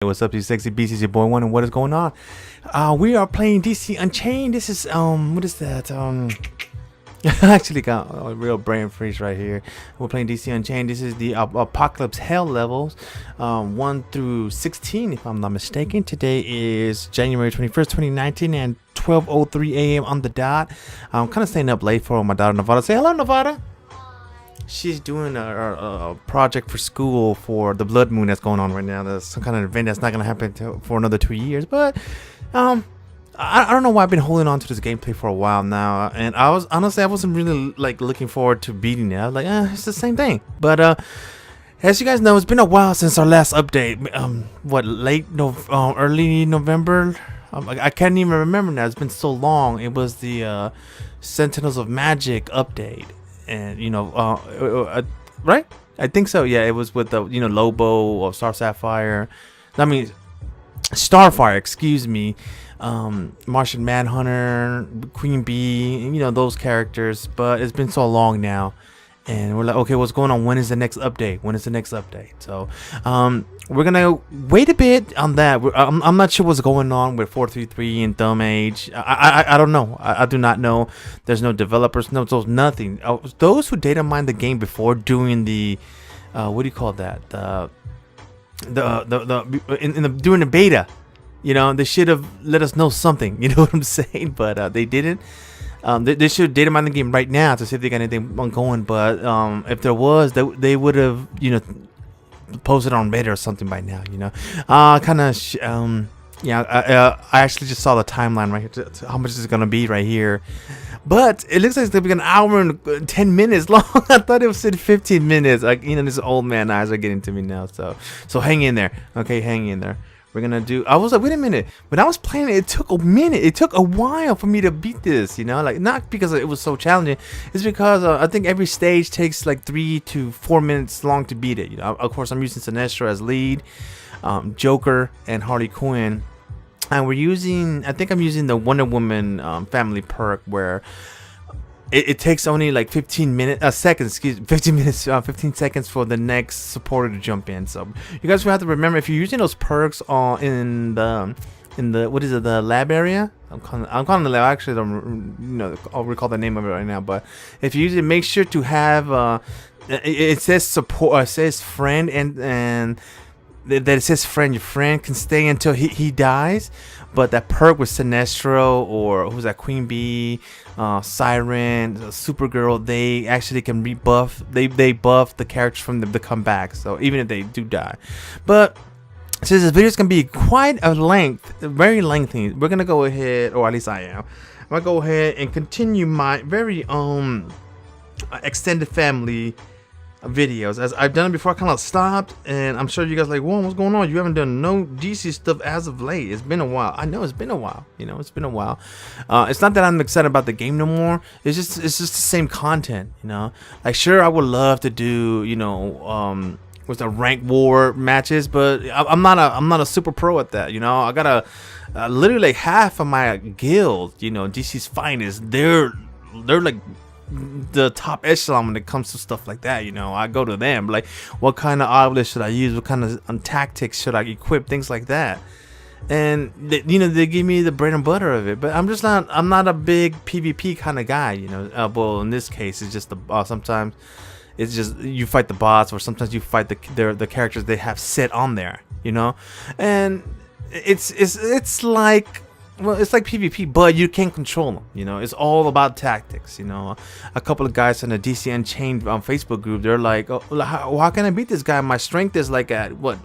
Hey, what's up, you sexy beasts? It's your boy Juan, and what is going on? We are playing DC Unchained. This is what is that? I actually got a real brain freeze right here. We're playing DC Unchained. This is the Apokolips Hell levels, 1 through 16, if I'm not mistaken. Today is January 21st, 2019, and 12:03 a.m. on the dot. I'm kind of staying up late for my daughter Nevada. Say hello, Nevada. She's doing a project for school for the blood moon that's going on right now. There's some kind of event that's not going to happen for another 2 years. But I don't know why I've been holding on to this gameplay for a while now. And I wasn't really like looking forward to beating it. I was like, it's the same thing. But as you guys know, it's been a while since our last update. Early November? I can't even remember now. It's been so long. It was the Sentinels of Magic update. And right? I think so. Yeah, it was with the Lobo or Starfire. Excuse me. Martian Manhunter, Queen Bee, those characters. But it's been so long now, and we're like, okay, what's going on? When is the next update? So we're gonna wait a bit on that. I'm not sure what's going on with 433 and Thumb Age. I don't know. I do not know. There's no developers, nothing. Those who data mined the game before doing the what do you call that? During the beta, they should have let us know something. You know what I'm saying? But they didn't. They should data mine the game right now to see if they got anything ongoing. But if there was, they would have posted on Reddit or something by now. I actually just saw the timeline right here to how much is it gonna be right here. But it looks like it's gonna be an hour and 10 minutes long. I thought it was 15 minutes. Like this old man eyes are getting to me now. So hang in there. Okay, hang in there. We're gonna do. I was like, wait a minute. When I was playing it took a minute. It took a while for me to beat this. Like not because it was so challenging. It's because I think every stage takes like 3 to 4 minutes long to beat it. Of course, I'm using Sinestro as lead, Joker, and Harley Quinn, and we're using. I think I'm using the Wonder Woman family perk where. It takes only like 15 seconds for the next supporter to jump in. So you guys will have to remember, if you're using those perks in the what is it, the lab area? I'm calling the lab. Actually, I'll recall the name of it right now. But if you use it, make sure to have it says support, it says friend, and that it says friend. Your friend can stay until he dies. But that perk with Sinestro or who's that, Queen Bee, Siren, Supergirl, they actually can rebuff. They buff the characters from them to come back. So even if they do die, but since this video is gonna be quite very lengthy, we're gonna go ahead, or at least I am. I'm gonna go ahead and continue my very extended family videos. As I've done it before, I kind of stopped, and I'm sure you guys like, whoa, what's going on? You haven't done no DC stuff as of late. It's been a while. I know it's been a while. It's been a while. It's not that I'm excited about the game no more. It's just the same content. Like, sure, I would love to do with the rank war matches, but I'm not a super pro at that. I got literally like half of my guild, DC's finest. They're like the top echelon when it comes to stuff like that. I go to them like, what kind of obelisk should I use, what kind of tactics should I equip, things like that. And they give me the bread and butter of it. But I'm not a big PvP kind of guy. Well, in this case, it's just sometimes it's just you fight the boss, or sometimes you fight the characters they have set on there. And it's like, well, it's like PvP, but you can't control them. It's all about tactics. A couple of guys in the DC Unchained Facebook group, they're like, oh, how can I beat this guy? My strength is like at what,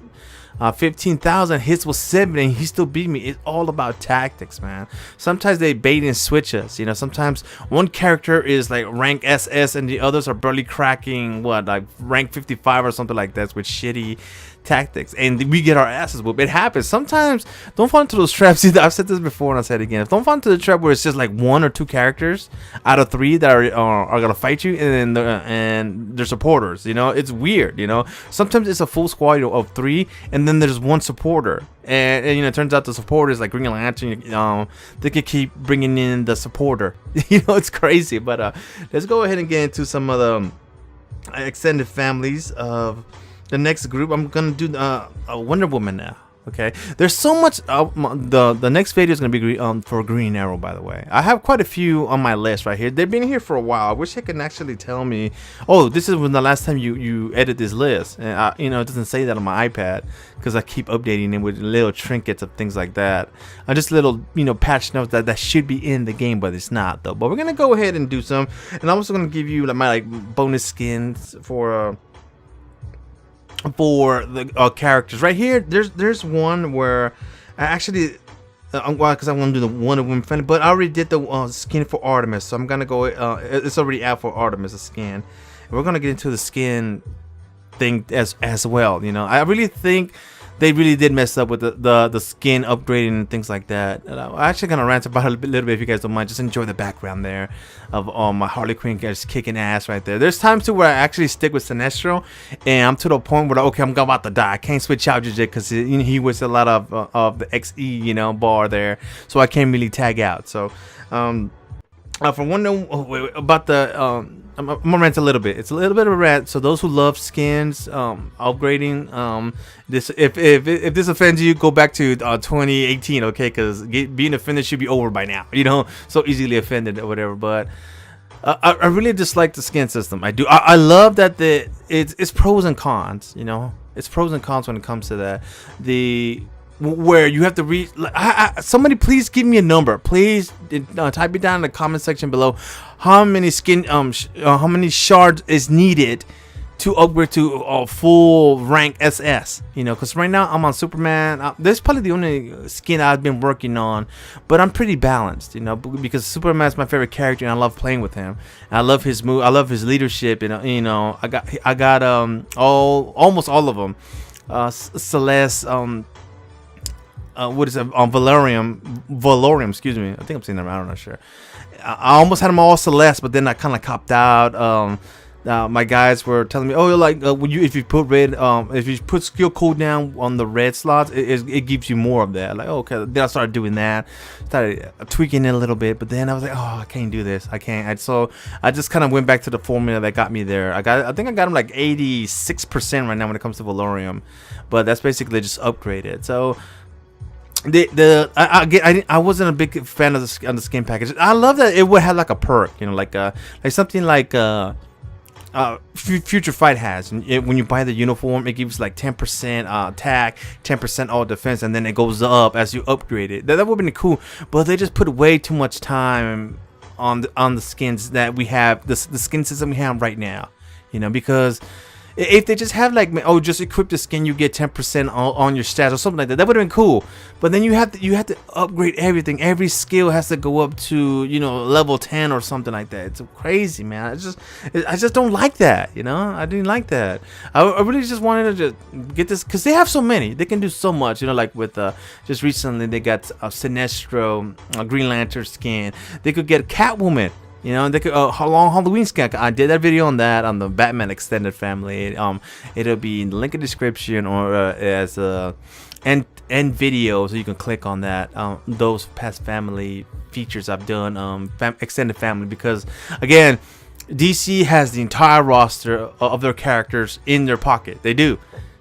15,000 hits with 7, and he still beat me. It's all about tactics, man. Sometimes they bait and switch us. Sometimes one character is like rank SS, and the others are barely cracking like rank 55 or something like that with shitty tactics, and we get our asses whooped. It happens sometimes. Don't fall into those traps either. I've said this before and I'll say it again. Don't fall into the trap where it's just like 1 or 2 characters out of 3 that are gonna fight you, and they're supporters. It's weird. Sometimes it's a full squad of 3, and then there's 1 supporter, and it turns out the supporter is like Green Lantern. They could keep bringing in the supporter. It's crazy. But let's go ahead and get into some of the extended families of the next group. I'm gonna do a Wonder Woman now. Okay, there's so much. The next video is gonna be for Green Arrow. By the way, I have quite a few on my list right here. They've been here for a while. I wish I could actually tell me. Oh, this is when the last time you edit this list, and you know, it doesn't say that on my iPad because I keep updating it with little trinkets of things like that. Just little, you know, patch notes that should be in the game, but it's not though. But we're gonna go ahead and do some, and I'm also gonna give you like my bonus skins for the characters right here. There's one where I actually because I want to do the Wonder Woman friendly, but I already did the skin for Artemis, so I'm gonna go it's already out for Artemis, a skin, and we're gonna get into the skin thing as well. You know, I really think they really did mess up with the skin upgrading and things like that. And I'm actually gonna rant about it a little bit if you guys don't mind. Just enjoy the background there of my Harley Quinn just kicking ass right there. There's times too where I actually stick with Sinestro, and I'm to the point where okay, I'm about to die. I can't switch out just because he was a lot of the XE, you know, bar there, so I can't really tag out. So for one about the I'm gonna rant a little bit. It's a little bit of a rant. So those who love skins, upgrading, this if this offends you, go back to 2018, okay? Because being offended should be over by now. You know, so easily offended or whatever. But I really dislike the skin system. I do. I love that it's pros and cons. You know, it's pros and cons when it comes to that. Where you have to read, somebody please give me a number, please type it down in the comment section below. How many how many shards is needed to upgrade to a full rank SS? You know, because right now I'm on Superman. That's probably the only skin I've been working on, but I'm pretty balanced, you know, because Superman's my favorite character and I love playing with him. I love his move, I love his leadership, and you know, I got almost all of them. Celeste, what is it? Valorium, excuse me. I think I'm saying that right. I'm not sure. I almost had them all Celeste, but then I kind of copped out. My guys were telling me, "Oh, like if you put red, if you put skill cooldown on the red slots, it gives you more of that." Like, okay. Then I started doing that, started tweaking it a little bit, but then I was like, "Oh, I can't do this. I can't." So I just kind of went back to the formula that got me there. I think I got them like 86% right now when it comes to Valorium, but that's basically just upgraded. So. I wasn't a big fan of the skin package. I love that it would have like a perk, you know, like something like Future Fight has. When you buy the uniform, it gives like 10% attack, 10% all defense, and then it goes up as you upgrade it. That would have been cool, but they just put way too much time on the skins that we have, the skin system we have right now, you know, because. If they just have like, oh, just equip the skin, you get 10% on your stats or something like that. That would have been cool. But then you have to upgrade everything. Every skill has to go up to, you know, level 10 or something like that. It's crazy, man. I just don't like that. You know, I didn't like that. I really just wanted to just get this because they have so many. They can do so much. You know, like with just recently they got a Sinestro, a Green Lantern skin. They could get Catwoman. You know, they could long Halloween skin. I did that video on that on the Batman extended family. It'll be in the link in the description or as end video, so you can click on that. Those past family features I've done, extended family, because again, DC has the entire roster of their characters in their pocket. They do.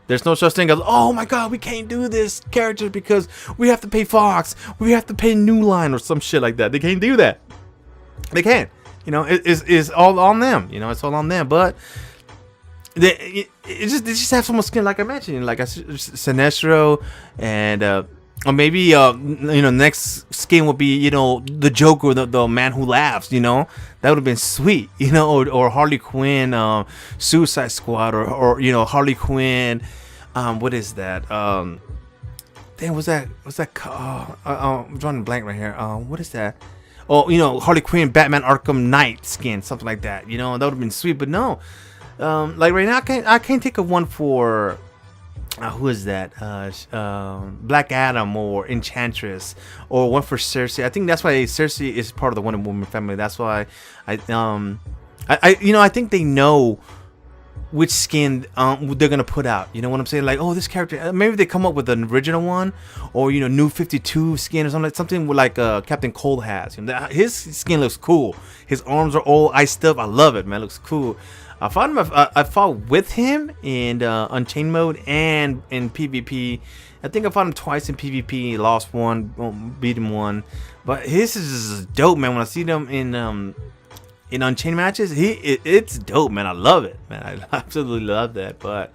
There's no such thing as, oh my god, we can't do this character because we have to pay Fox, we have to pay New Line or some shit like that. They can't do that. They can't, you know. It's all on them, you know. It's all on them. But they just have so much skin, like I mentioned, like Sinestro, and or maybe you know, next skin would be, you know, the Joker, the man who laughs, you know. That would have been sweet, you know, or Harley Quinn, Suicide Squad, or you know, Harley Quinn, what is that? Damn, what's that? I'm drawing a blank right here. What is that? Oh, you know, Harley Quinn, Batman Arkham Knight skin, something like that. You know, that would have been sweet. But no, like right now, I can't think of one for who is that? Black Adam or Enchantress, or one for Cersei. I think that's why Cersei is part of the Wonder Woman family. That's why I you know, I think they know which skin they're gonna put out. You know what I'm saying? Like, oh, this character, maybe they come up with an original one, or you know, New 52 skin or something like Captain Cold has. You know, his skin looks cool. His arms are all iced up. I love it, man. It looks cool. I fought him. I fought with him in Unchained mode and in PvP. I think I fought him twice in PvP. Lost one, beat him one. But his is dope, man. When I see them in Unchained matches, it's dope, man. I love it, man. I absolutely love that. But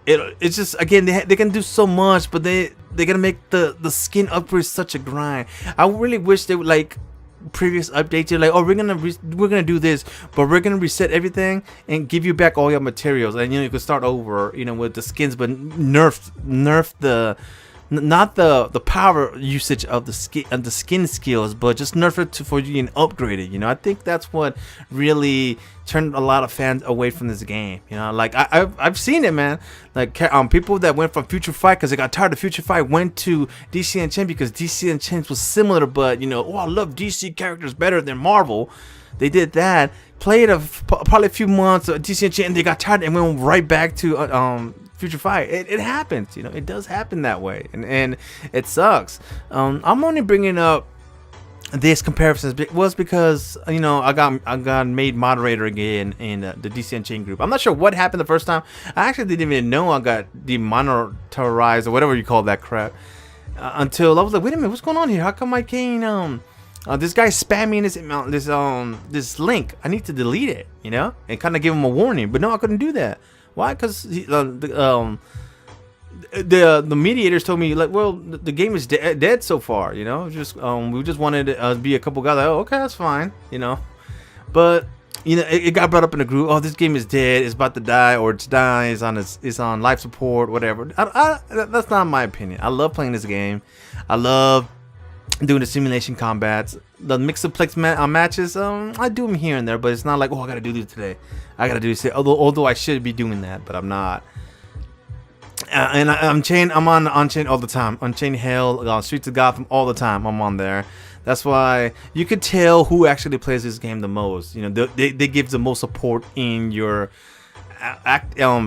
it's just, again, they can do so much, but they're gonna make the skin upgrade such a grind. I really wish they would, like previous updates, you're like, oh, we're gonna do this, but we're gonna reset everything and give you back all your materials, and you can start over, with the skins, but nerf the not the power usage of the skin skills, but just nerf it for you and upgrade it. I think that's what really turned a lot of fans away from this game. Like I've seen it, man. Like people that went from Future Fight because they got tired of Future Fight went to DC Unchained because DC Unchained was similar, but oh, I love DC characters better than Marvel. They did that, played probably a few months of DC Unchained, and they got tired and went right back to Future Fight. It happens, it does happen that way, and it sucks. I'm only bringing up this comparison was because I got made moderator again in the DC Unchained group. I'm not sure what happened the first time. I actually didn't even know I got demonetized or whatever you call that crap until I was like, wait a minute, what's going on here? How come I can't this guy spamming this link? I need to delete it, and kind of give him a warning. But no, I couldn't do that. Why? Because the mediators told me, like, well, the game is dead so far. Just we just wanted to be a couple guys. Like, oh, okay, that's fine. But it got brought up in the group. Oh, this game is dead. It's about to die, or it's dying. It's on life support, whatever. That's not my opinion. I love playing this game. I love doing the simulation combats, the mix-up-plex matches. I do them here and there, but it's not like, oh, I gotta do this today. I gotta do this today. Although I should be doing that, but I'm not. And I'm on Unchained all the time. Unchained Hell, Streets of Gotham all the time. I'm on there. That's why you could tell who actually plays this game the most. They give the most support in your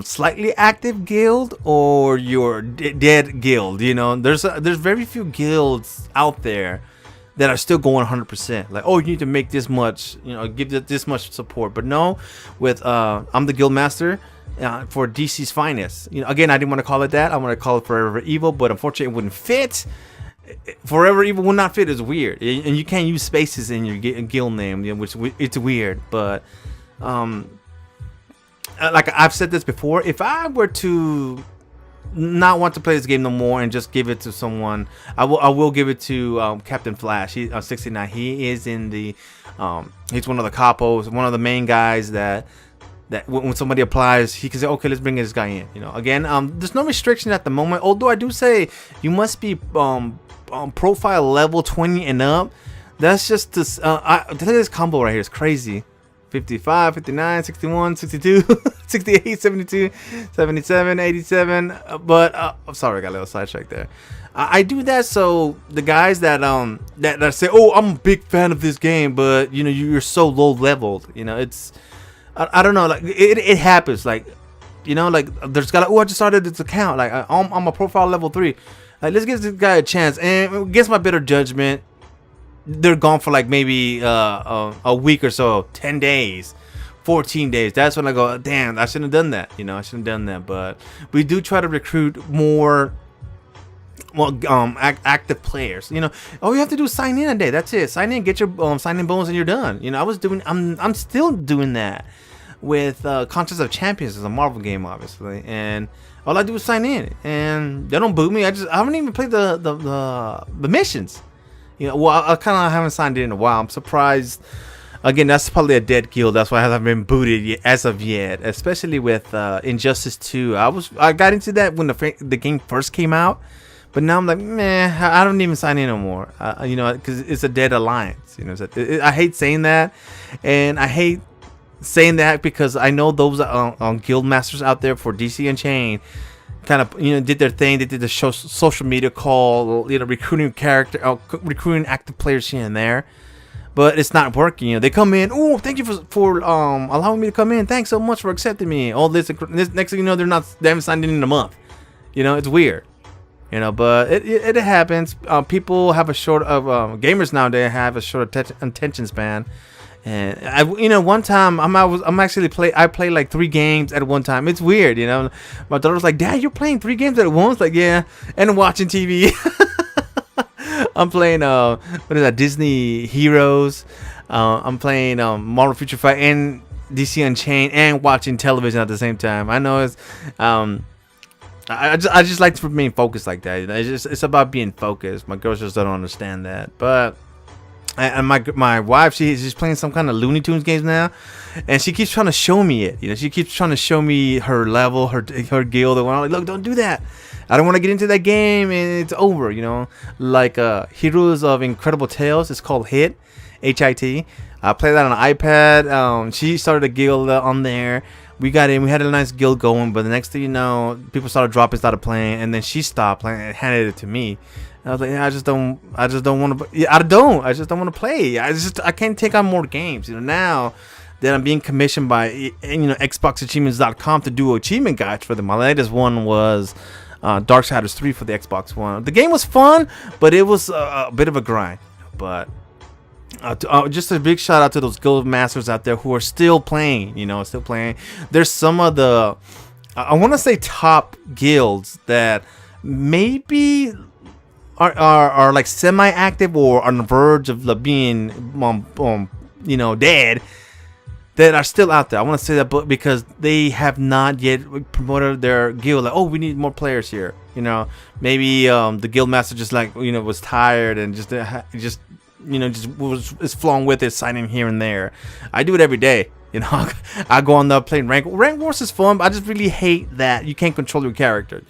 slightly active guild or your dead guild. There's very few guilds out there that are still going 100%. Like, oh, you need to make this much, give this much support. But no, with I'm the guild master for DC's finest. Again, I didn't want to call it that. I want to call it Forever Evil, but unfortunately, it wouldn't fit. Forever Evil would not fit. It's weird, and you can't use spaces in your guild name, which it's weird. But like I've said this before, if I were to not want to play this game no more and just give it to someone, I will give it to Captain Flash. He's 69. He is in the he's one of the capos, one of the main guys that when somebody applies, he can say, okay, let's bring this guy in. Again, there's no restriction at the moment, although I do say you must be profile level 20 and up. That's just this look at this combo right here. It's crazy. 55, 59, 61, 62, 68, 72, 77, 87. But I'm sorry, I got a little sidetracked there. I do that so the guys that say, oh, I'm a big fan of this game, but you're so low leveled. It's I don't know, like it happens. Like like there's got I just started this account. Like I'm a profile level 3. Like, let's give this guy a chance, and against my better judgment, they're gone for like maybe a week or so, 10 days, 14 days. That's when I go, damn, I shouldn't have done that. I shouldn't have done that. But we do try to recruit more active players. All you have to do is sign in a day. That's it. Sign in, get your sign in bonus, and you're done. I'm still doing that with Contest of Champions. Is a Marvel game, obviously, and all I do is sign in, and they don't boot me. I haven't even played the missions. Well, I kind of haven't signed in a while. I'm surprised. Again, that's probably a dead guild. That's why I haven't been booted yet, as of yet. Especially with Injustice 2. I got into that when the game first came out, but now I'm like, man, I don't even sign in no more. Because it's a dead alliance. I hate saying that, and I hate saying that because I know those guild masters out there for DC Unchained kind of did their thing. They did the social media call, recruiting recruiting active players here and there, but it's not working. They come in, oh, thank you for allowing me to come in, thanks so much for accepting me, all this next thing you know, they haven't signed in a month. It's weird, but it happens. People have a short of gamers nowadays have a short attention span, And one time I played like 3 games at one time. It's weird, My daughter was like, "Dad, you're playing 3 games at once?" Like, yeah, and watching TV. I'm playing what is that? Disney Heroes. I'm playing Marvel Future Fight and DC Unchained and watching television at the same time. I know it's I just like to remain focused like that. It's about being focused. My girls just don't understand that, but. And my wife, she's playing some kind of Looney Tunes games now, and she keeps trying to show me it. She keeps trying to show me her level, her guild. And I'm like, look, don't do that. I don't want to get into that game, and it's over. Like Heroes of Incredible Tales. It's called HIT, HIT. I play that on an iPad. She started a guild on there. We got in. We had a nice guild going, but the next thing you know, people started playing, and then she stopped playing and handed it to me. I was like, yeah, I just don't want to. Yeah, I just don't want to play. I can't take on more games. Now that I'm being commissioned by XboxAchievements.com to do achievement guides for them. My latest one was Darksiders 3 for the Xbox One. The game was fun, but it was a bit of a grind. But just a big shout out to those guild masters out there who are still playing. Still playing. There's some of the I want to say top guilds that maybe are like semi-active or on the verge of being dead, that are still out there. I want to say that, but because they have not yet promoted their guild, like, oh, we need more players here. Maybe the guild master just was tired and just is flowing with it, signing here and there. I do it every day. I go on there playing rank wars is fun, but I just really hate that you can't control your character.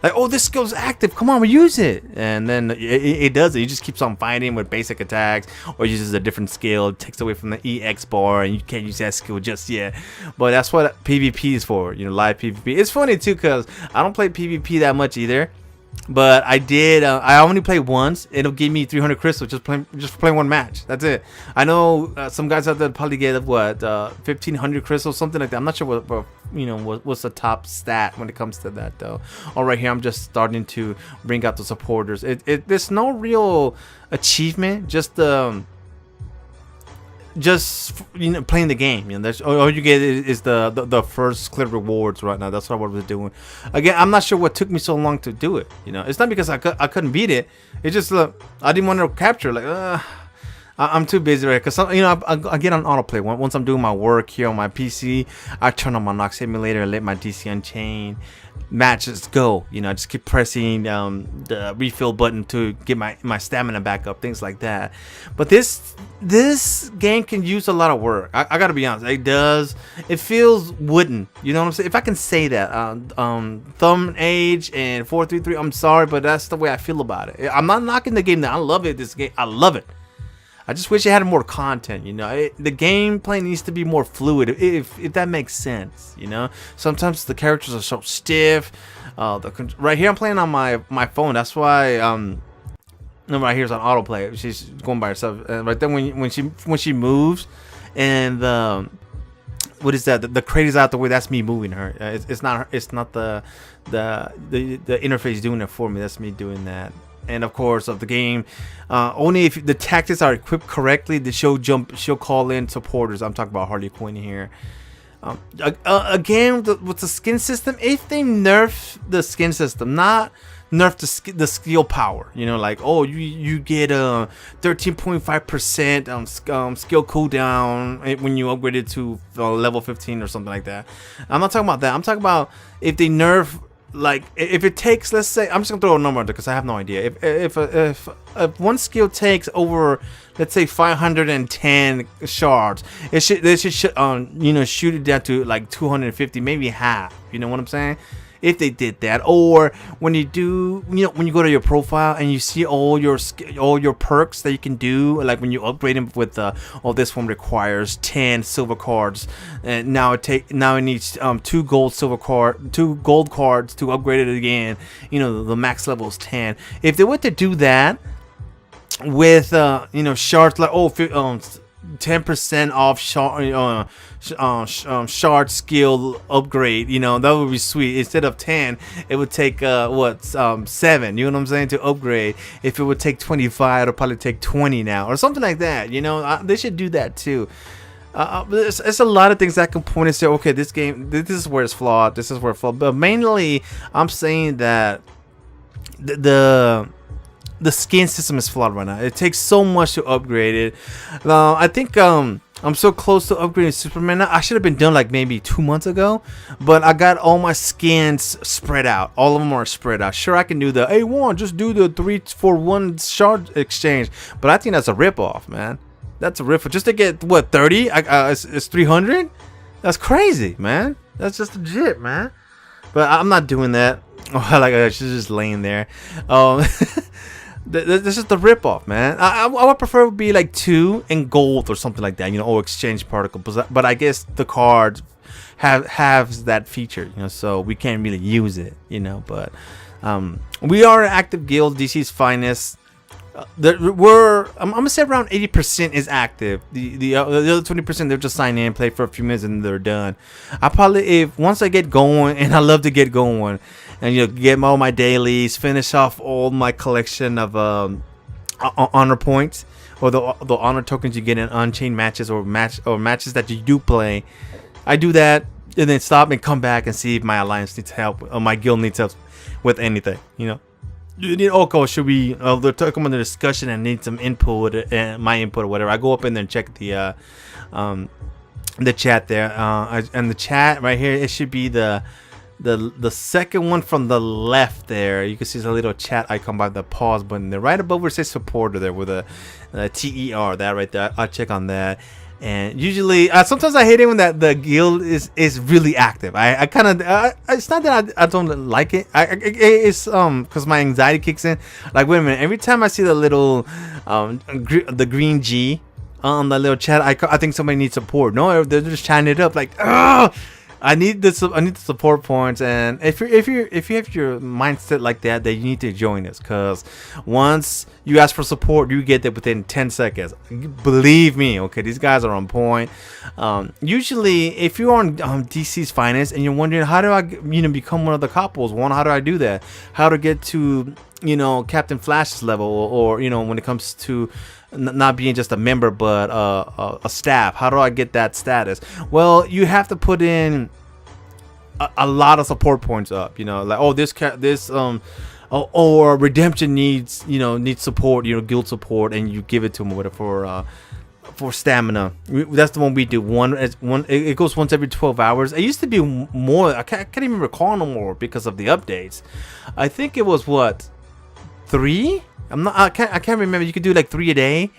Like, oh, this skill's active, come on, we use it, and then it does it. He just keeps on fighting with basic attacks, or uses a different skill, it takes away from the EX bar, and you can't use that skill just yet. But that's what PvP is for, live PvP. It's funny too, because I don't play PvP that much either. But I did. I only played once. It'll give me 300 crystals just for playing one match. That's it. I know some guys out there probably get 1,500 crystals, something like that. I'm not sure what's the top stat when it comes to that though. All right, here I'm just starting to bring out the supporters. There's no real achievement. Just playing the game. That's all you get is the first clear rewards right now. That's what I was doing. Again, I'm not sure what took me so long to do it. It's not because I couldn't beat it. It's just I didn't want to capture. I'm too busy right, because I get on autoplay. Once I'm doing my work here on my PC, I turn on my Nox emulator and let my DC Unchained matches go. I just keep pressing the refill button to get my stamina back up, things like that. But this game can use a lot of work. I gotta be honest, it does. It feels wooden, you know what I'm saying? If I can say that. Thumb Age and 433, I'm sorry, but that's the way I feel about it. I'm not knocking the game. I love it. This game, I love it. I just wish it had more content. The gameplay needs to be more fluid, if that makes sense. Sometimes the characters are so stiff. Right here I'm playing on my phone. That's why right here is on autoplay. She's going by herself. Right then when she moves, and what is that? The crate is out the way. That's me moving her. It's not her. It's not the interface doing it for me. That's me doing that. And of course, of the game, only if the tactics are equipped correctly, she'll call in supporters. I'm talking about Harley Quinn here. Again, with the skin system, if they nerf the skin system, not nerf the skill power, like, oh, you get a 13.5% skill cooldown when you upgrade it to level 15 or something like that. I'm not talking about that. I'm talking about if they nerf. Like, if it takes, let's say, I'm just gonna throw a number on there because I have no idea. If one skill takes over, let's say, 510 shards, they should shoot it down to like 250, maybe half. You know what I'm saying? If they did that, or when you do, when you go to your profile and you see all your perks that you can do, like when you upgrade them with this one requires 10 silver cards, and now it needs 2 gold cards to upgrade it again. The max level is 10. If they were to do that with shards like 10% off shard skill upgrade. You know, that would be sweet. Instead of 10, it would take 7. You know what I'm saying, to upgrade. If it would take 25, it'll probably take 20 now, or something like that. You know, they should do that too. It's a lot of things that can point and say, okay, this game, this is where it's flawed. This is where it's flawed. But mainly, I'm saying that the skin system is flawed right now. It takes so much to upgrade it. I think I'm so close to upgrading Superman now. I should have been done like maybe 2 months ago, but I got all my skins spread out. All of them are spread out. Sure, I can do the Juan, just do the 3-for-1 shard exchange, but I think that's a ripoff, man. That's a ripoff. Just to get what, 30? It's 300. That's crazy, man. That's just legit, man. But I'm not doing that. Oh, like she's just laying there. This is the ripoff, man. I would prefer it would be like 2 in gold or something like that, you know, or exchange particles. But I guess the card has that feature, you know, so we can't really use it, you know. But we are an active guild, DC's finest. I'm gonna say around 80% is active. The other 20%, they'll just sign in, play for a few minutes, and they're done. I probably, once I get going, and I love to get going, and you know, get all my dailies, finish off all my collection of honor points, or the honor tokens you get in Unchained matches, or matches that you do play. I do that, and then stop and come back and see if my alliance needs help, or my guild needs help with anything, you know. Okay, should we? They're talking about the discussion and need some input, and my input or whatever. I go up in there and check the chat there, and the chat right here. It should be the second one from the left there. You can see the little chat icon by the pause button there, right above where it says supporter there with a TER. That right there. I'll check on that. And usually, sometimes I hate it when that the guild is really active. I kind of, it's not that I don't like it. It's because my anxiety kicks in. Like, wait a minute, every time I see the little the green G on the little chat, I think somebody needs support. No, they're just chatting it up like, ugh! I need the support points, and if you have your mindset like that, then you need to join us, because once you ask for support, you get that within 10 seconds. Believe me, okay, these guys are on point. Usually, if you're on DC's finest and you're wondering, how do I become one of the couples? One, how do I do that? How to get to Captain Flash's level, or when it comes to not being just a member but a staff, how do I get that status? Well, you have to put in a lot of support points up, like, oh, or redemption needs support, guild support, and you give it to them or whatever for stamina. That's the one we do. It goes once every 12 hours. It used to be more. I can't even recall no more because of the updates. I think it was what, 3? I can't remember. You could do like 3 a day,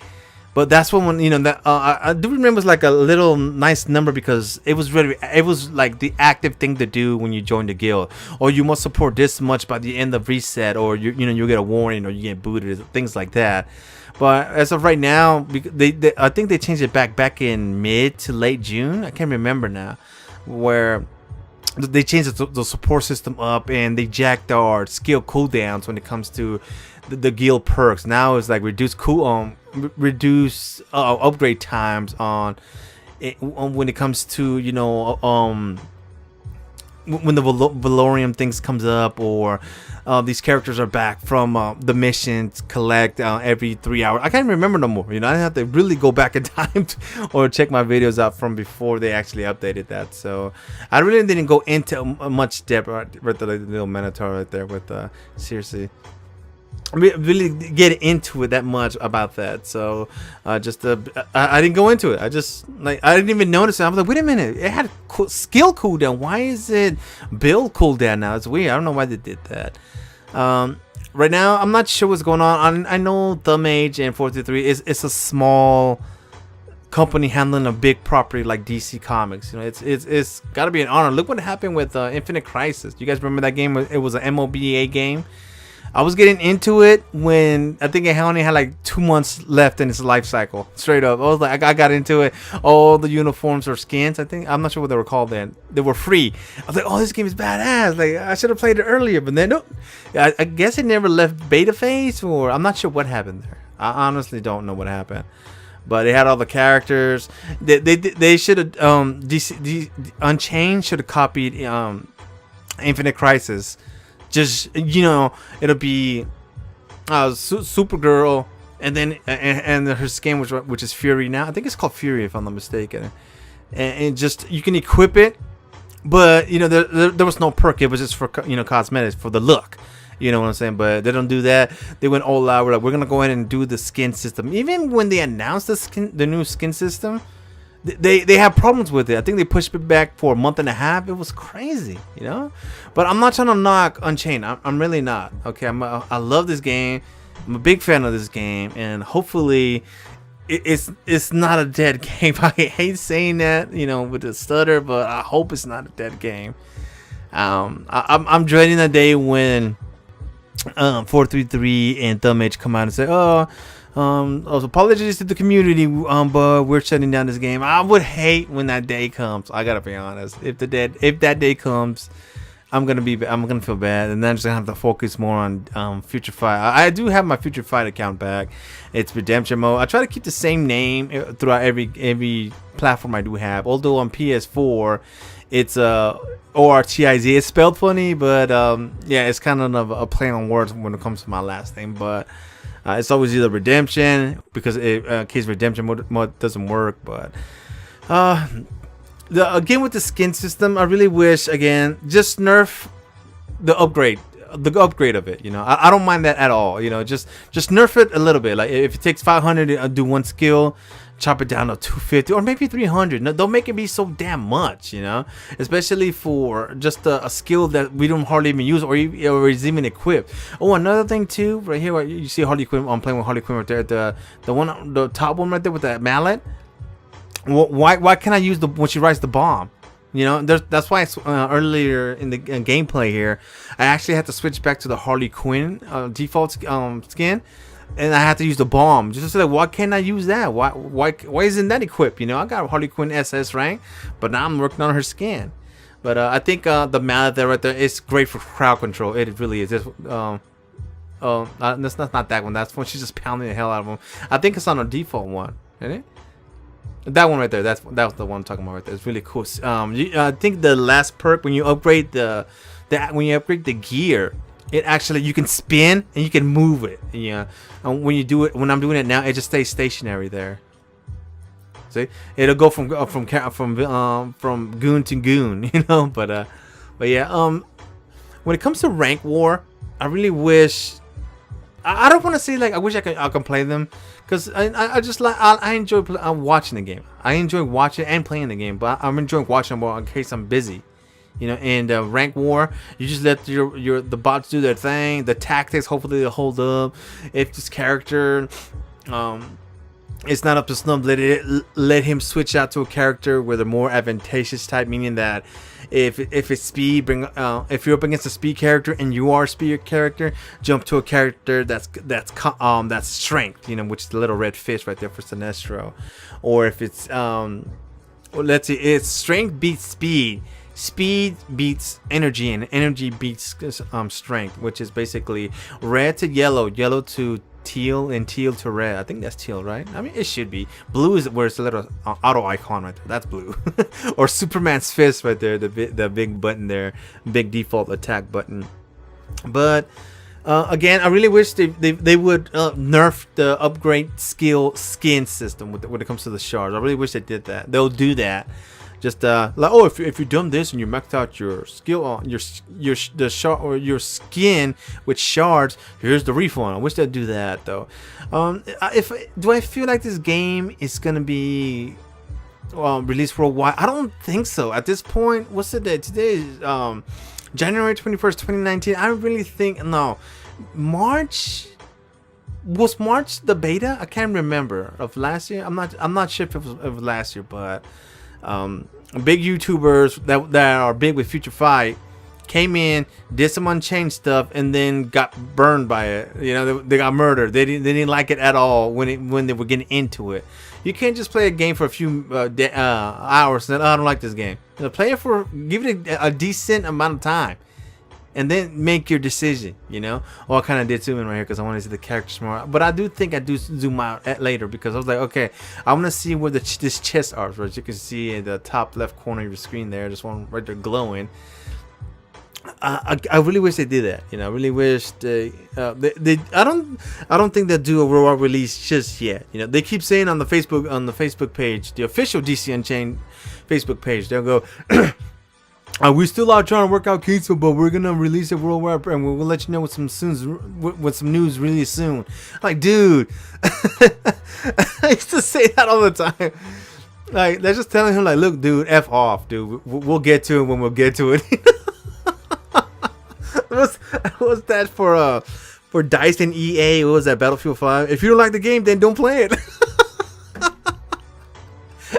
but that's when that I do remember it was like a little nice number, because it was like the active thing to do when you join the guild. Or you must support this much by the end of reset, or you get a warning, or you get booted, things like that. But as of right now, I think they changed it back in mid to late June. I can't remember now, where they changed the support system up, and they jacked our skill cooldowns when it comes to the guild perks. Now it's like reduce upgrade times on when it comes to when the Valorium things comes up, or these characters are back from the missions collect every 3 hours. I can't remember no more. I have to really go back in time or check my videos out from before they actually updated that. So I really didn't go into much depth right the little Minotaur right there with seriously. Really get into it that much about that. So I didn't go into it. I didn't even notice it. I was like, wait a minute, it had a skill cooldown. Why is it build cooldown now? It's weird. I don't know why they did that. Right now I'm not sure what's going on. I know The Mage and 433 it's a small company handling a big property like DC Comics. It's got to be an honor. Look what happened with Infinite Crisis. You guys remember that game? It was an MOBA game. I was getting into it when I think it only had like 2 months left in its life cycle. Straight up, I was like, I got into it. All the uniforms or skins, I'm not sure what they were called then. They were free. I was like, oh, this game is badass. Like, I should have played it earlier, but then no. I guess it never left beta phase, or I'm not sure what happened there. I honestly don't know what happened. but it had all the characters. They should have Unchained should have copied Infinite Crisis. Just, you know, it'll be Supergirl, and then and her skin, which is Fury now. I think it's called Fury if I'm not mistaken. And just, you can equip it, but you know there was no perk. It was just for, you know, cosmetics, for the look. You know what I'm saying? But they don't do that. They went all out. We're like, we're gonna go ahead and do the skin system. Even when they announced the new skin system, they have problems with it. I think they pushed it back for a month and a half. It was crazy, you know. But I'm not trying to knock Unchained. I'm really not. Okay, I love this game. I'm a big fan of this game, and hopefully it's not a dead game. I hate saying that, you know, with the stutter, but I hope it's not a dead game. I'm dreading the day when 433 and Thumbage come out and say, apologies to the community, but we're shutting down this game. I would hate when that day comes. I gotta be honest. If that day comes, I'm gonna feel bad, and then I'm just gonna have to focus more on Future Fight. I do have my Future Fight account back. It's Redemption Mode. I try to keep the same name throughout every platform I do have. Although on PS4, it's OhArrTeeEyeZee. It's spelled funny, but yeah, it's kind of a play on words when it comes to my last name. But it's always either Redemption, because in case Redemption mode doesn't work. But again, with the skin system, I really wish, again, just nerf the upgrade of it. You know, I don't mind that at all. You know, just nerf it a little bit. Like if it takes 500 to do one skill, chop it down to 250 or maybe 300. No, don't make it be so damn much, you know, especially for just a skill that we don't hardly even use or is even equipped. Oh, another thing too, right here, you see Harley Quinn. I'm playing with Harley Quinn right there. The top one right there with that mallet. Why can't I use when she rides the bomb? You know, that's why earlier in the gameplay here, I actually had to switch back to the Harley Quinn default skin. And I have to use the bomb. Just like, why can't I use that? Why isn't that equipped? You know, I got Harley Quinn SS rank, but now I'm working on her skin. But I think the mallet there right there is great for crowd control. It really is. That's not that one. That's when she's just pounding the hell out of them. I think it's on a default one, isn't it? That one right there. That was the one I'm talking about right there. It's really cool. I think the last perk when you upgrade the gear, it actually, you can spin and you can move it. Yeah, and when I'm doing it now, it just stays stationary there. See, it'll go from goon to goon, you know. But yeah, when it comes to rank war, I really wish. I don't want to say like I wish I can play them, because I just like I enjoy watching the game. I enjoy watching and playing the game, but I'm enjoying watching them more in case I'm busy. You know, and rank war, you just let the bots do their thing. The tactics, hopefully they'll hold up. If this character it's not up to snuff, let him switch out to a character with a more advantageous type, meaning that if it's speed, if you're up against a speed character and you are a speed character, jump to a character that's strength, you know, which is the little red fish right there for Sinestro. Or if it's let's see, it's strength beats speed. Speed beats energy, and energy beats strength, which is basically red to yellow, yellow to teal, and teal to red. I think that's teal, right? I mean, it should be. Blue is where it's a little auto icon right there. That's blue. Or Superman's fist right there, the big button there, big default attack button. But again, I really wish they would nerf the upgrade skin system when it comes to the shards. I really wish they did that. They'll do that. Just like, oh, if you've done this and you maxed out your skill, your skin with shards, here's the refund. I wish they'd do that though. Do I feel like this game is gonna be released worldwide? I don't think so. At this point, what's the day? Today is January 21st, 2019. I really think no. Was March the beta? I can't remember of last year. I'm not sure if it was of last year, but. Big YouTubers that are big with Future Fight came in, did some Unchained stuff, and then got burned by it. You know, they got murdered. They didn't like it at all when they were getting into it. You can't just play a game for a few hours and then, oh, I don't like this game. You know, play it give it a decent amount of time, and then make your decision. You know, I kind of did zoom in right here because I want to see the characters more. But I do think I do zoom out later because I was like, okay, I want to see where this chest are, right? You can see in the top left corner of your screen there, this one right there glowing. I really wish they did that. You know, I really wish they I don't think they'll do a worldwide release just yet. You know, they keep saying on the Facebook page, the official DC Unchained Facebook page, they'll go, we still out trying to work out Kingsville, but we're gonna release it worldwide and we'll let you know with some news really soon. Like, dude, I used to say that all the time. Like, they're just telling him, like, look, dude, F off, dude. We'll get to it when we'll get to it. What's that for DICE and EA? What was that, Battlefield 5? If you don't like the game, then don't play it.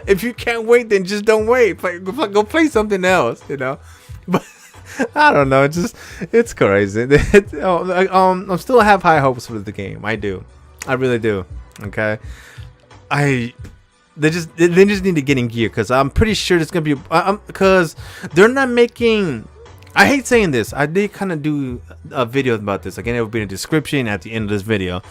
If you can't wait, then just don't wait. Go play something else, you know. But I don't know. It's crazy. I'm still have high hopes for the game. I do. I really do. Okay. They just need to get in gear because I'm pretty sure it's gonna be because they're not making. I hate saying this. I did kind of do a video about this. Again, it will be in the description at the end of this video.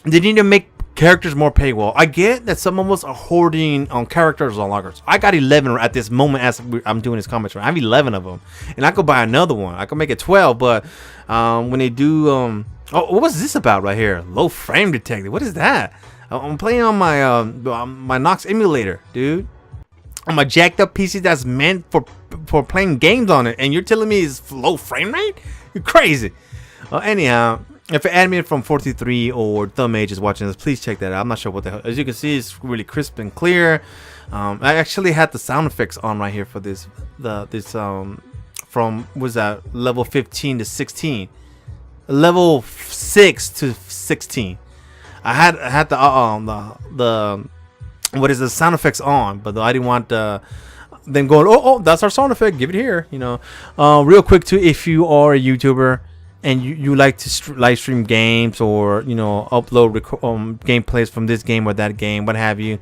They need to make characters more paywall. I get that some of us are hoarding on characters on lockers. I got 11 at this moment as I'm doing this commentary. I have 11 of them, and I could buy another one. I could make it 12. But when they do, what was this about right here? Low frame detected. What is that? I'm playing on my my Nox emulator, dude. On my jacked up PC that's meant for playing games on it, and you're telling me it's low frame rate? You're crazy. Anyhow, if an admin from 43 or Thumbage is watching this, please check that out. I'm not sure what the hell. As you can see, it's really crisp and clear. I actually had the sound effects on right here for this. From was that level 15 to 16, level 6 to 16. I had the what is the sound effects on, but I didn't want them going, oh, that's our sound effect, give it here, you know. Real quick too, if you are a YouTuber and you like to live stream games, or you know, upload gameplays from this game or that game, what have you,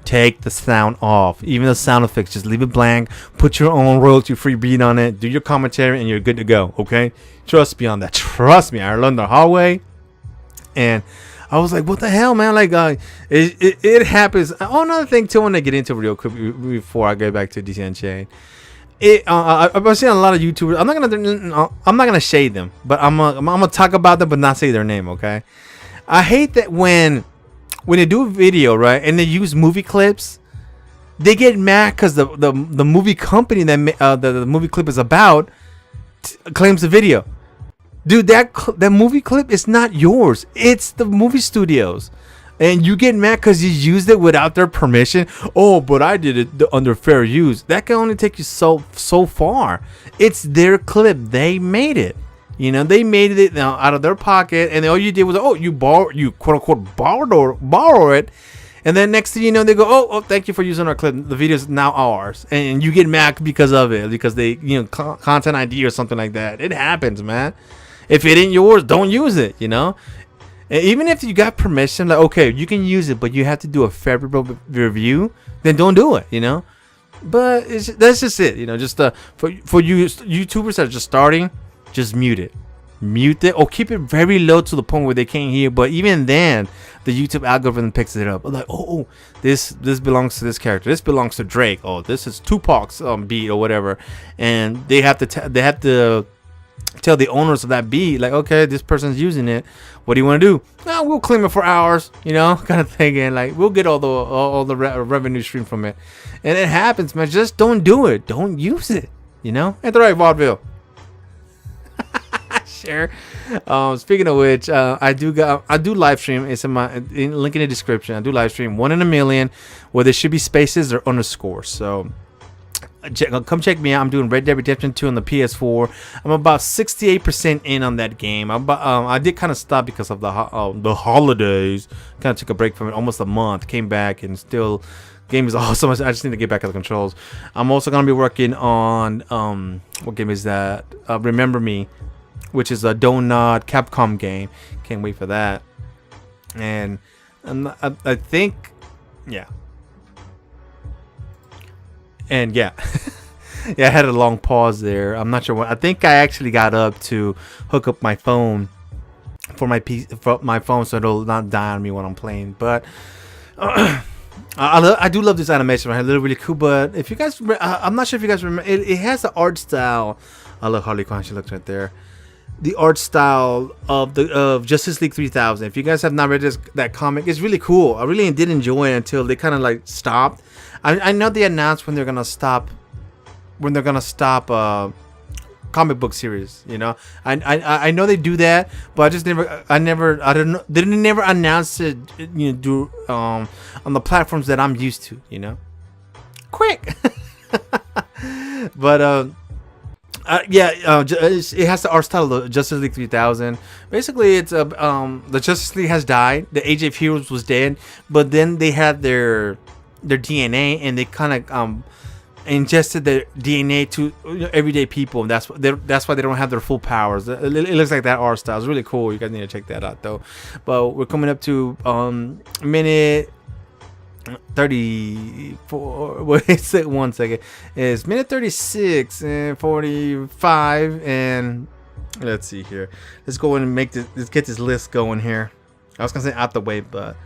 take the sound off. Even the sound effects, just leave it blank, put your own royalty free beat on it, do your commentary, and you're good to go. Okay, trust me on that. Trust me, I learned the hard way. And I was like, what the hell, man? Like, it happens. Oh, another thing too, I want to get into real quick before I get back to DC Unchained. I've seen a lot of YouTubers. I'm not gonna shade them, but I'm gonna talk about them, but not say their name. Okay. I hate that when they do a video, right, and they use movie clips, they get mad because the movie company that the movie clip is about claims the video. Dude, that movie clip is not yours. It's the movie studio's. And you get mad because you used it without their permission. Oh, but I did it under fair use. That can only take you so far. It's their clip. They made it. You know, they made it out of their pocket. And all you did was, you quote unquote borrow it. And then next thing you know, they go, oh, thank you for using our clip. The video is now ours. And you get mad because of it. Because they, you know, content ID or something like that. It happens, man. If it ain't yours, don't use it, you know. And even if you got permission, like, okay, you can use it, but you have to do a favorable review, then don't do it, you know. But that's just it, you know. Just for you YouTubers that are just starting, just mute it, or keep it very low to the point where they can't hear. But even then, the YouTube algorithm picks it up. Like, this belongs to this character. This belongs to Drake. Oh, this is Tupac's beat or whatever, and they have to tell the owners of that beat, like, okay, this person's using it. What do you want to do? No, we'll claim it for ours, you know, kind of thing. And like, we'll get all the revenue stream from it. And it happens, man. Just don't do it. Don't use it, you know. At the right vaudeville. Sure. Speaking of which, I do live stream. It's in link in the description. I do live stream 1 in a million, where there should be spaces or underscores. So come check me out. I'm doing Red Dead Redemption 2 on the PS4. I'm about 68% in on that game. I did kind of stop because of the holidays. Kind of took a break from it, almost a month. Came back and still, game is awesome. I just need to get back at the controls. I'm also gonna be working on what game is that? Remember Me, which is a Donut Capcom game. Can't wait for that. And I think, yeah. And yeah, Yeah, I had a long pause there. I'm not sure what. I think I actually got up to hook up my phone for my phone, so it'll not die on me when I'm playing. But I do love this animation. Right? Really, really cool. But if you guys, I'm not sure if you guys remember, it has the art style. I love Harley Quinn. She looks right there. The art style of Justice League 3000. If you guys have not read that comic, it's really cool. I really did enjoy it until they kind of like stopped. I know they announced when they're gonna stop. Comic book series, you know. I know they do that, but I don't know. They didn't never announce it, you know, on the platforms that I'm used to, you know. Quick. But it has the art style of Justice League 3000. Basically, it's the Justice League has died. The Age of Heroes was dead, but then they had their DNA, and they kind of ingested their DNA to everyday people, and that's why they don't have their full powers. It looks like that art style is really cool. You guys need to check that out though. But we're coming up to minute 34. Wait, 1 second. It's minute 36 and 45, and let's see here. Let's go and let's get this list going here. I was gonna say out the way, but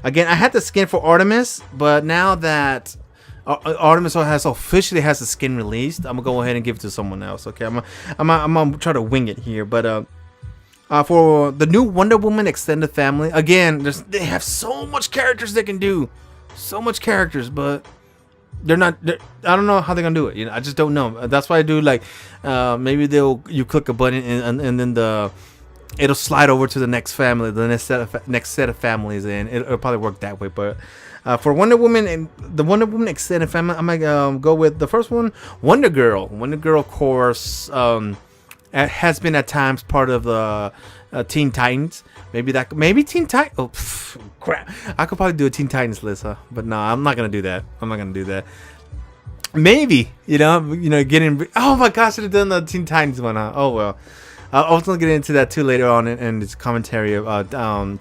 again, I had the skin for Artemis, but now that Artemis officially has the skin released, I'm gonna go ahead and give it to someone else. Okay, I'm gonna try to wing it here, but for the new Wonder Woman extended family, again, they have so much characters they can do, so much characters, but I don't know how they're gonna do it. You know, I just don't know. That's why I do like maybe you click a button and then it'll slide over to the next family, the next set of families, and it'll probably work that way. But for Wonder Woman and the Wonder Woman extended family, I might go with the first one, Wonder Girl. Wonder Girl, of course, has been at times part of the Teen Titans. Maybe Teen Titans. Oh, crap! I could probably do a Teen Titans list, huh? But no, I'm not gonna do that. Maybe getting. Oh my gosh, I should have done the Teen Titans one, huh? Oh well. I was gonna get into that too later on in this commentary of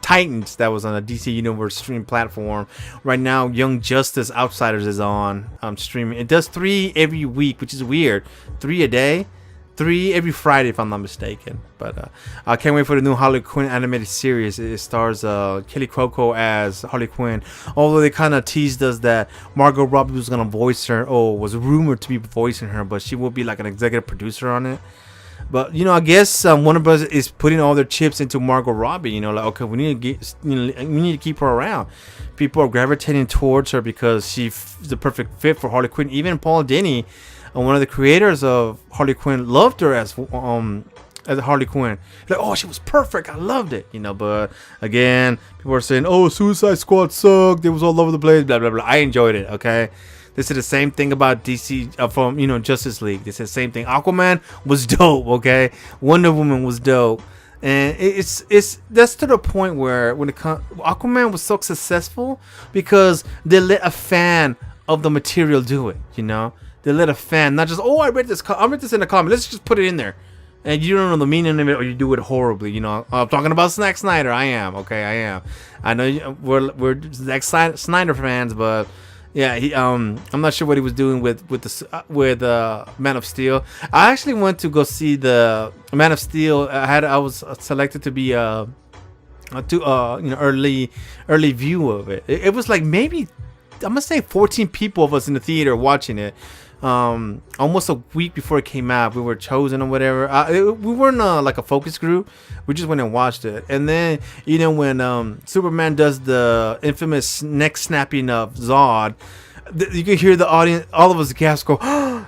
Titans that was on a DC Universe stream platform. Right now, Young Justice Outsiders is on streaming. It does 3 every week, which is weird. 3 a day, 3 every Friday if I'm not mistaken. But I can't wait for the new Harley Quinn animated series. It stars Kelly Croco as Harley Quinn. Although they kind of teased us that Margot Robbie was gonna voice her, was rumored to be voicing her, but she will be like an executive producer on it. But I guess Warner Bros. Is putting all their chips into Margot Robbie. Like, okay, we need to keep her around. People are gravitating towards her because she's the perfect fit for Harley Quinn. Even Paul Dini, one of the creators of Harley Quinn, loved her as Harley Quinn. Like, oh, she was perfect. I loved it. But again, people are saying, oh, Suicide Squad sucked. It was all over the place. Blah blah blah. I enjoyed it. Okay. This is the same thing about DC from Justice League. This is the same thing. Aquaman was dope, okay? Wonder Woman was dope, and that's to the point where when Aquaman was so successful because they let a fan of the material do it. They let a fan, not just I read this in a comic. Let's just put it in there, and you don't know the meaning of it or you do it horribly. I'm talking about Zack Snyder. I am, okay. I am. I know we're Zack Snyder fans, but. Yeah, I'm not sure what he was doing with Man of Steel. I actually went to go see the Man of Steel. I was selected to be early view of it. It was like maybe I'm gonna say 14 people of us in the theater watching it. Almost a week before it came out, we were chosen or whatever. We weren't like a focus group. We just went and watched it. And then when Superman does the infamous neck snapping of Zod, you can hear the audience, all of us gasp, go,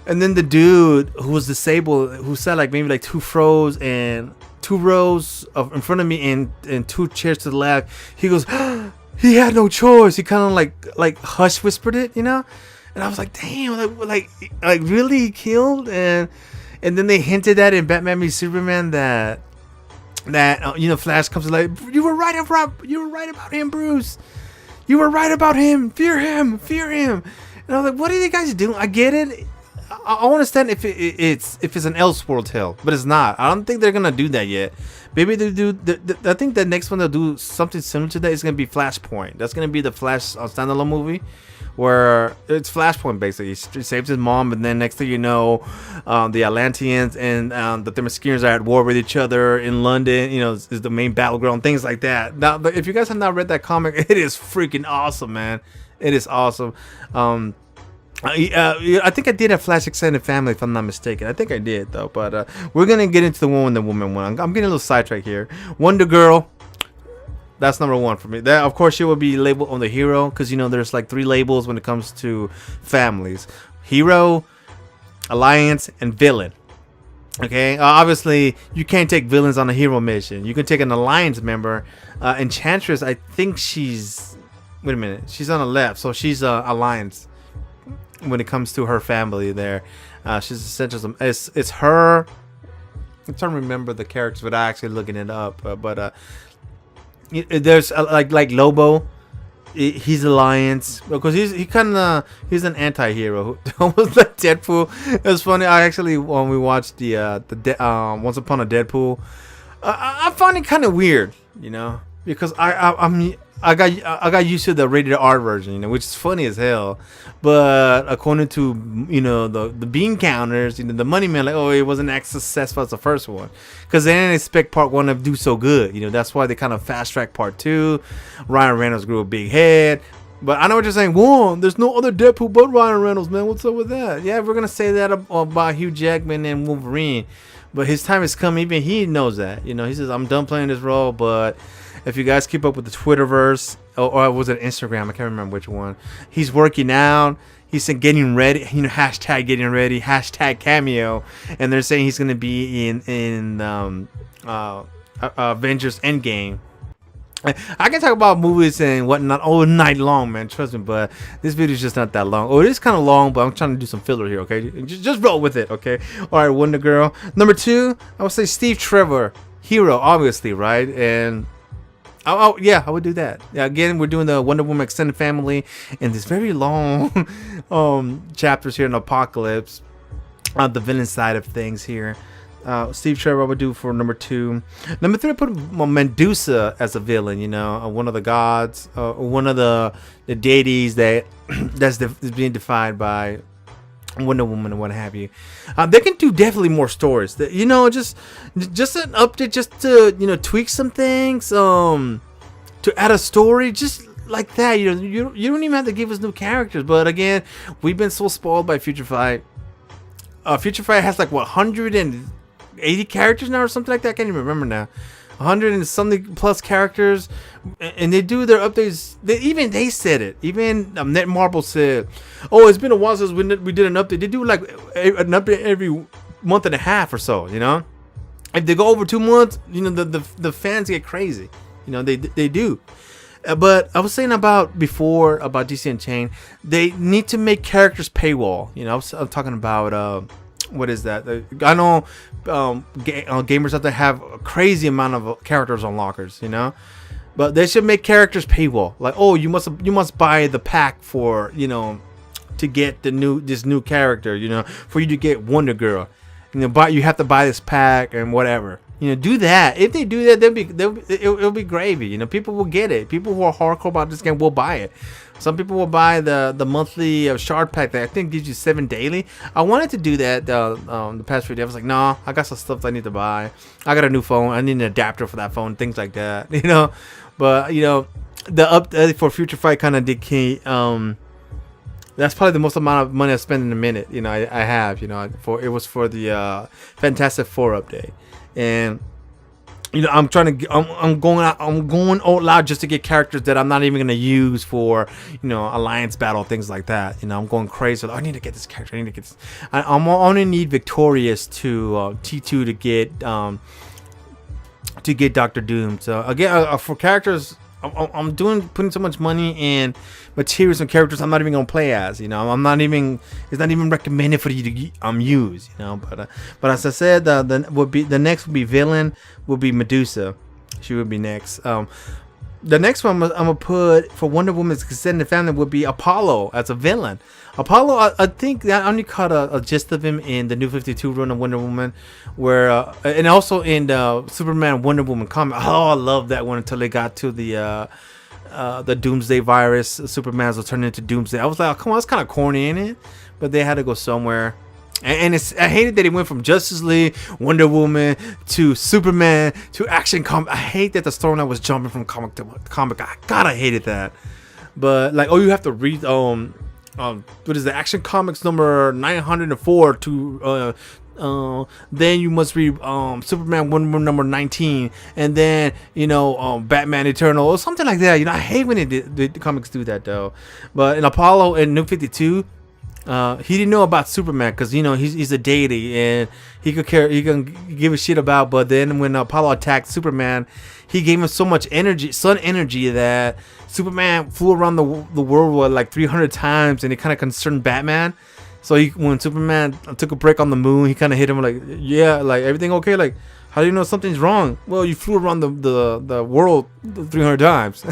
and then the dude who was disabled, who sat like maybe like 2 rows in front of me and 2 chairs to the left, he goes, he had no choice. He kind of like hush whispered it, And I was like, damn, like really he killed, and then they hinted at in Batman v Superman that Flash comes like, you were right about him, Bruce. You were right about him. Fear him. And I was like, what are you guys doing? I get it. I understand if it's an Elseworld tale, but it's not. I don't think they're gonna do that yet. Maybe they do. I think the next one they'll do something similar to that is gonna be Flashpoint. That's gonna be the Flash standalone movie, where it's Flashpoint basically. He saves his mom, and then next thing you know, the Atlanteans and the Themyscians are at war with each other in London. You know, is the main battleground, things like that. Now, but if you guys have not read that comic, it is freaking awesome, man. It is awesome. I think I did a Flash Extended Family, if I'm not mistaken. I think I did though. But we're gonna get into the Wonder Woman one. I'm getting a little sidetracked here. Wonder Girl. That's number one for me. That, of course, she will be labeled on the hero, because you know there's like 3 labels when it comes to families: hero, alliance, and villain. Okay, obviously you can't take villains on a hero mission. You can take an alliance member. Enchantress, I think she's. Wait a minute, she's on the left, so she's alliance. When it comes to her family, there, she's essentially it's her. I'm trying to remember the characters without actually looking it up, but there's like Lobo. He's alliance because he's an anti-hero. Almost like Deadpool. It was funny. I actually, when we watched the Once Upon a Deadpool, I found it kind of weird, you know, because I got used to the rated R version, you know, which is funny as hell. But according to, you know, the bean counters, you know, the money man, like, oh, it wasn't as successful as the first one, because they didn't expect part 1 to do so good. You know, that's why they kind of fast tracked part 2. Ryan Reynolds grew a big head. But I know what you're saying. Whoa, there's no other Deadpool but Ryan Reynolds, man. What's up with that? Yeah, we're gonna say that about Hugh Jackman and Wolverine, but his time has come. Even he knows that. You know, he says, I'm done playing this role. But if you guys keep up with the Twitterverse, or was it Instagram? I can't remember which one. He's working out. He's saying getting ready. You know, hashtag getting ready. Hashtag cameo. And they're saying he's gonna be in Avengers Endgame. I can talk about movies and whatnot all night long, man. Trust me, but this video is just not that long. Oh, it is kind of long, but I'm trying to do some filler here, okay? Just roll with it, okay? All right, Wonder Girl. Number 2, I would say Steve Trevor, hero, obviously, right? And yeah, I would do that. Yeah, again, we're doing the Wonder Woman extended family in this very long chapters here in Apokolips, the villain side of things here. Steve Trevor I would do for number 2. Number 3, I put Medusa as a villain. You know, one of the gods, one of the deities that's being defied by Wonder Woman and what have you. They can do definitely more stories. You know, just an update, just to, you know, tweak some things, to add a story, just like that. You know, you don't even have to give us new characters. But again, we've been so spoiled by Future Fight. Future Fight has like what 180 characters now or something like that. I can't even remember now. 100 and something plus characters, and they do their updates. They said it. Even Netmarble said, "Oh, it's been a while since we did an update." They do like an update every month and a half or so. You know, if they go over 2 months, you know the fans get crazy. You know they do. But I was saying about DC Unchained, they need to make characters paywall. You know, I'm talking about what is that? I know gamers out there have a crazy amount of characters on lockers, you know, but they should make characters paywall. Like, oh, you must buy the pack for, you know, to get this new character, you know, for you to get Wonder Girl. You know, you have to buy this pack and whatever. You know, do that. If they do that, it'll be gravy. You know, people will get it. People who are hardcore about this game will buy it. Some people will buy the monthly shard pack that I think gives you 7 daily. I wanted to do that the past few days. I was like, nah, I got some stuff I need to buy. I got a new phone. I need an adapter for that phone. Things like that. You know, but you know, the update for Future Fight kind of decay. That's probably the most amount of money I spent in a minute. You know, I have. You know, it was for the Fantastic Four update. And you know, I'm going all out just to get characters that I'm not even gonna use for, you know, alliance battle, things like that. You know, I'm going crazy. I need to get this character. I need to get this. I'm only need Victorious to T2 to get Doctor Doom. So again, for characters, I'm putting so much money in materials and characters I'm not even gonna play as. You know, it's not even recommended for you to use. You know, but as I said, the next would be villain would be Medusa. She would be next. The next one I'm gonna put for Wonder Woman's extended family would be Apollo as a villain. Apollo, I think I only caught a gist of him in the New 52 run of Wonder Woman, where and also in the Superman Wonder Woman comic. Oh, I love that one until they got to the Doomsday virus. Superman's will turn into Doomsday. I was like, oh, come on, it's kind of corny, ain't it? But they had to go somewhere. And I hated that he went from Justice League, Wonder Woman, to Superman, to Action Comic. I hate that the storyline was jumping from comic to comic. God, I hated that. But like, oh, you have to read what is the Action Comics number 904 to then you must read Superman Wonder Woman number 19, and then Batman Eternal or something like that. I hate when the comics do that though. But in Apollo in New 52. He didn't know about Superman because he's a deity and he can give a shit about. But then when Apollo attacked Superman, he gave him so much energy, sun energy, that Superman flew around the world like 300 times, and it kind of concerned Batman. So when Superman took a break on the moon, he kind of hit him like, yeah, like, everything okay? Like, how do you know something's wrong? Well, you flew around the world 300 times.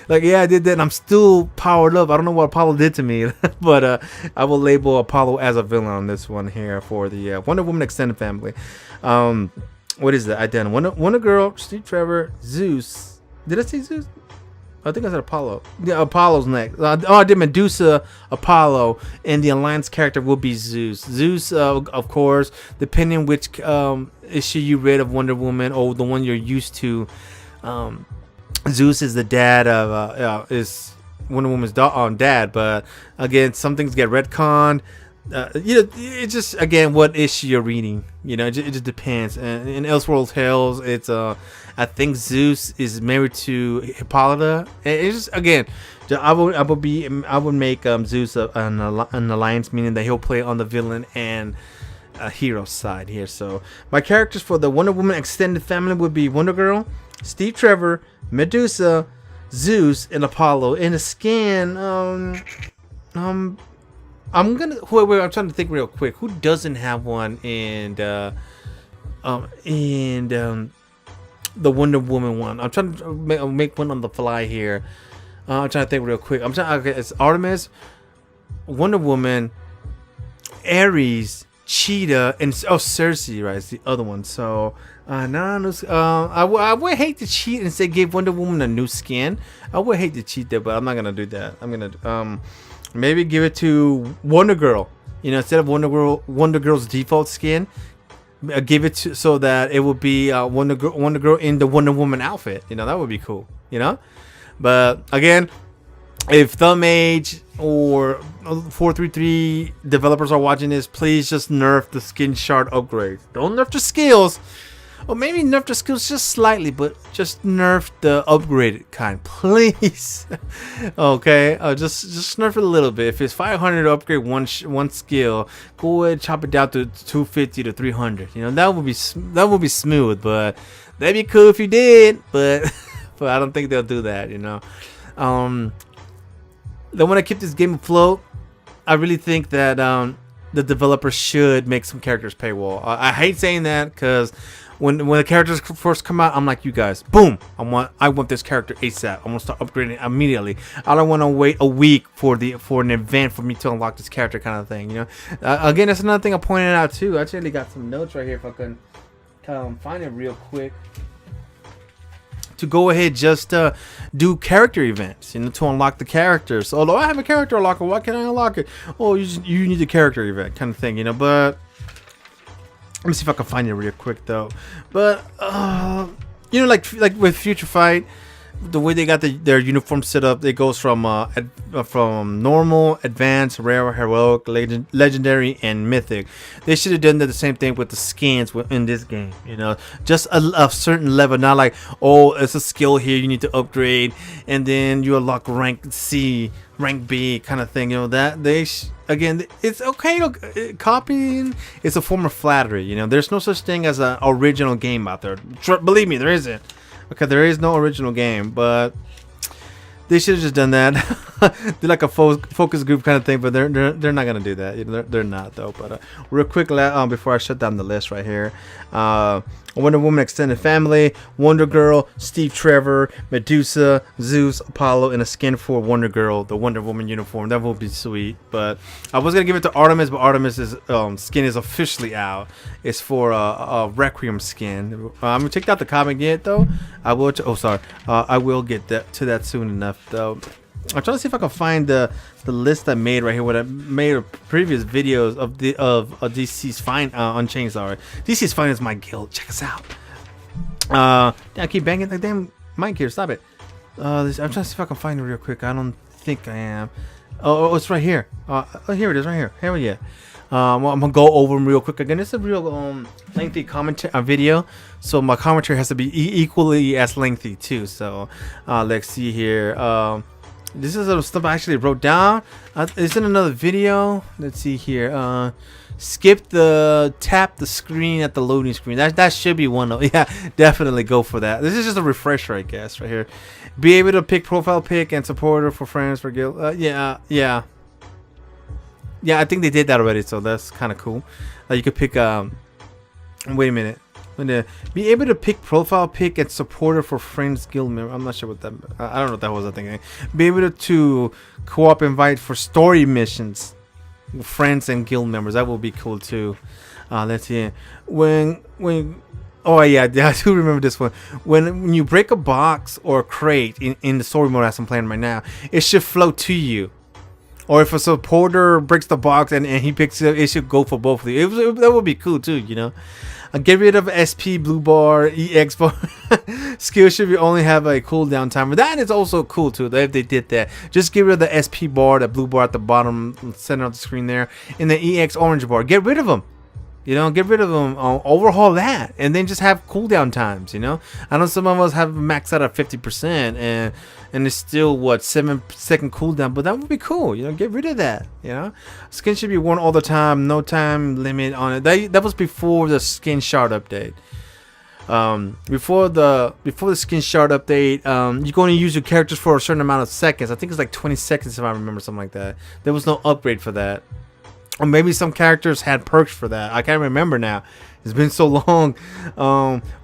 Like, yeah, I did that, and I'm still powered up. I don't know what Apollo did to me, but I will label Apollo as a villain on this one here for the Wonder Woman extended family. What is that? I done Wonder Girl, Steve Trevor, Zeus. Did I say Zeus? I think I said Apollo. Yeah, Apollo's next. I did Medusa, Apollo, and the Alliance character will be Zeus. Zeus, of course, depending which issue you read of Wonder Woman or the one you're used to. Zeus is the dad of is Wonder Woman's dad, but again, some things get retconned. It's just, again, what issue you're reading. It just depends. And in Elseworld Tales, it's I think Zeus is married to Hippolyta. It's just, again, I would make Zeus an alliance, meaning that he'll play on the villain and hero side here. So my characters for the Wonder Woman extended family would be Wonder Girl, Steve Trevor, Medusa, Zeus, and Apollo. In a skin, I'm gonna wait. I'm trying to think real quick. Who doesn't have one in the Wonder Woman one? I'm trying to make one on the fly here. I'm trying to think real quick. Okay, it's Artemis, Wonder Woman, Ares, Cheetah, and Cersei. Right, it's the other one. So I would hate to cheat and say give Wonder Woman a new skin. I would hate to cheat there, but I'm not gonna do that. I'm gonna maybe give it to Wonder Girl. Instead of Wonder Girl's default skin, give it to, so that it will be Wonder Girl in the Wonder Woman outfit. That would be cool. But again, if Thumb Age or 433 developers are watching this, please just nerf the skin shard upgrades. Don't nerf the skills. Or maybe nerf the skills just slightly, but just nerf the upgraded kind, please. Okay, just nerf it a little bit. If it's 500 to upgrade one skill, go ahead and chop it down to 250 to 300. That would be smooth, but that'd be cool if you did. But but I don't think they'll do that. Then when I keep this game afloat, I really think that the developer should make some characters paywall. I hate saying that because when the characters first come out, I'm like, you guys, boom, I want this character ASAP. I'm gonna start upgrading immediately. I don't want to wait a week for an event for me to unlock this character, kind of thing. Again, that's another thing I pointed out too. I actually got some notes right here if I can find it real quick. To go ahead, just do character events, to unlock the characters. Although I have a character unlocker, why can't I unlock it? Oh, you need a character event, kind of thing, But let me see if I can find it real quick though. But like with Future Fight, the way they got their uniform set up, it goes from normal, advanced, rare, heroic, legendary, and mythic. They should have done the same thing with the skins in this game. Just a certain level, not like, oh, it's a skill here you need to upgrade, and then you unlock rank C, rank B, kind of thing. That again, it's okay. Copying is a form of flattery. There's no such thing as an original game out there. Believe me, there isn't. Okay, there is no original game, but they should have just done that. Do like a focus group kind of thing, but they're not gonna do that. They're not though. But real quick, before I shut down the list right here, Wonder Woman extended family, Wonder Girl, Steve Trevor, Medusa, Zeus, Apollo, and a skin for Wonder Girl, the Wonder Woman uniform. That would be sweet. But I was gonna give it to Artemis, but Artemis's skin is officially out. It's for a Requiem skin. I'm gonna check out the comic yet though. I will. I will get to that soon enough though. I'm trying to see if I can find the list I made right here. What I made previous videos of DC's Fine Unchained. Sorry, DC's Fine is my guild. Check us out. I keep banging the damn mic here. Stop it. I'm trying to see if I can find it real quick. I don't think I am. Oh, it's right here. Oh, here it is, right here. Hell yeah. Well, I'm gonna go over them real quick again. It's a real lengthy commentary video, so my commentary has to be equally as lengthy too. So let's see here. This is some stuff I actually wrote down. It's in another video. Let's see here. Tap the screen at the loading screen. That should be one of, yeah, definitely go for that. This is just a refresher, I guess, right here. Be able to pick profile pick and supporter for friends for guild. Yeah, I think they did that already, so that's kind of cool. You could pick. Wait a minute. Be able to pick profile pick and supporter for friends guild member. I'm not sure what that. I don't know what that was. I think. Be able to co-op invite for story missions, friends and guild members. That will be cool too. Let's see. Oh yeah, I do remember this one. When you break a box or a crate in the story mode as I'm playing right now, it should flow to you. Or if a supporter breaks the box and he picks it up, it should go for both of you. That would be cool too, you know. Get rid of SP blue bar, EX bar. Skill should only have a cooldown timer. That is also cool too. If they did that, just get rid of the SP bar, the blue bar at the bottom center of the screen there, and the EX orange bar. Get rid of them. You know, get rid of them. Overhaul that, and then just have cooldown times. You know, I know some of us have maxed out at 50%, and it's still what 7-second cooldown, but that would be cool. You know, get rid of that. You know, skin should be worn all the time, no time limit on it. That was before the skin shard update. Before the skin shard update, you're going to use your characters for a certain amount of seconds. I think it's like 20 seconds if I remember, something like that. There was no upgrade for that. Or maybe some characters had perks for that. I can't remember now. It's been so long.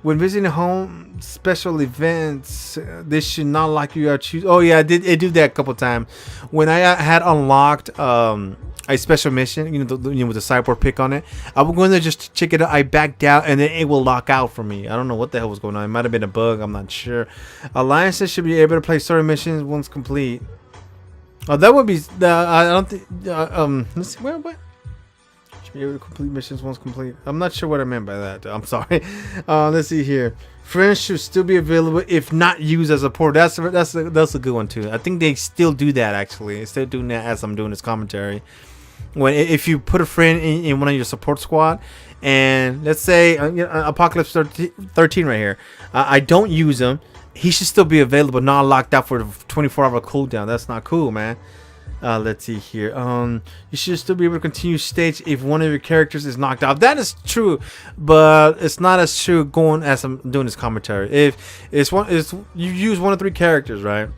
When visiting home special events, this should not lock you out. Oh yeah, I do that a couple times. When I had unlocked a special mission, with the cyborg pick on it, I was going to just check it out. I backed out, and then it will lock out for me. I don't know what the hell was going on. It might have been a bug. I'm not sure. Alliances should be able to play story missions once complete. Oh, that would be. I don't think. Let's see. What? Should be able to complete missions once complete. I'm not sure what I meant by that. I'm sorry. Let's see here. Friends should still be available if not used as a port. That's a good one too. I think they still do that actually. They're still doing that as I'm doing this commentary. If you put a friend in one of your support squad, and let's say Apokolips 13 right here, I don't use him. He should still be available, not locked out for the 24-hour cooldown. That's not cool, man. Let's see here. You should still be able to continue stage if one of your characters is knocked out. That is true, but it's not as true going as I'm doing this commentary. If you use one of 3 characters, right?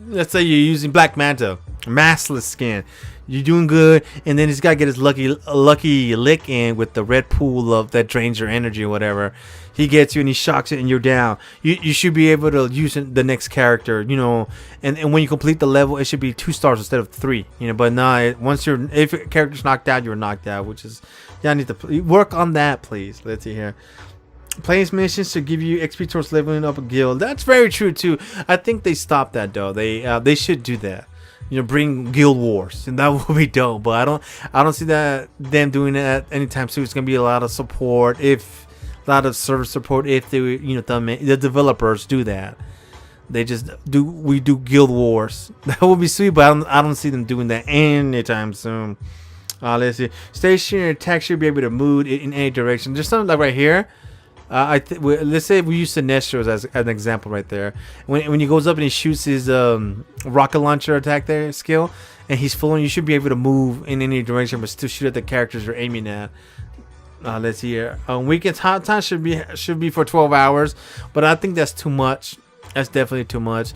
Let's say you're using Black Manta, maskless skin. You're doing good, and then he's got to get his lucky lick in with the red pool of that drains your energy or whatever. He gets you and he shocks it and you're down. You should be able to use the next character, and when you complete the level, it should be 2 stars instead of 3, But nah, if a character's knocked out, you're knocked out, which is, y'all need to work on that, please. Let's see here. Playing missions to give you XP towards leveling up a guild. That's very true too. I think they stopped that though. They should do that. Bring guild wars, and that would be dope. But I don't see them doing that anytime soon. It's gonna be a lot of support, a lot of service support if they, the developers do that. We do guild wars. That would be sweet, but I don't see them doing that anytime soon. Let's see. Stationary attack should be able to move in any direction. There's something like right here. Let's say we use Sinestro as an example right there. When he goes up and he shoots his rocket launcher attack there skill, and he's full, you should be able to move in any direction but still shoot at the characters you're aiming at. Let's see here. Weekends hot time should be for 12 hours, but I think that's too much. That's definitely too much.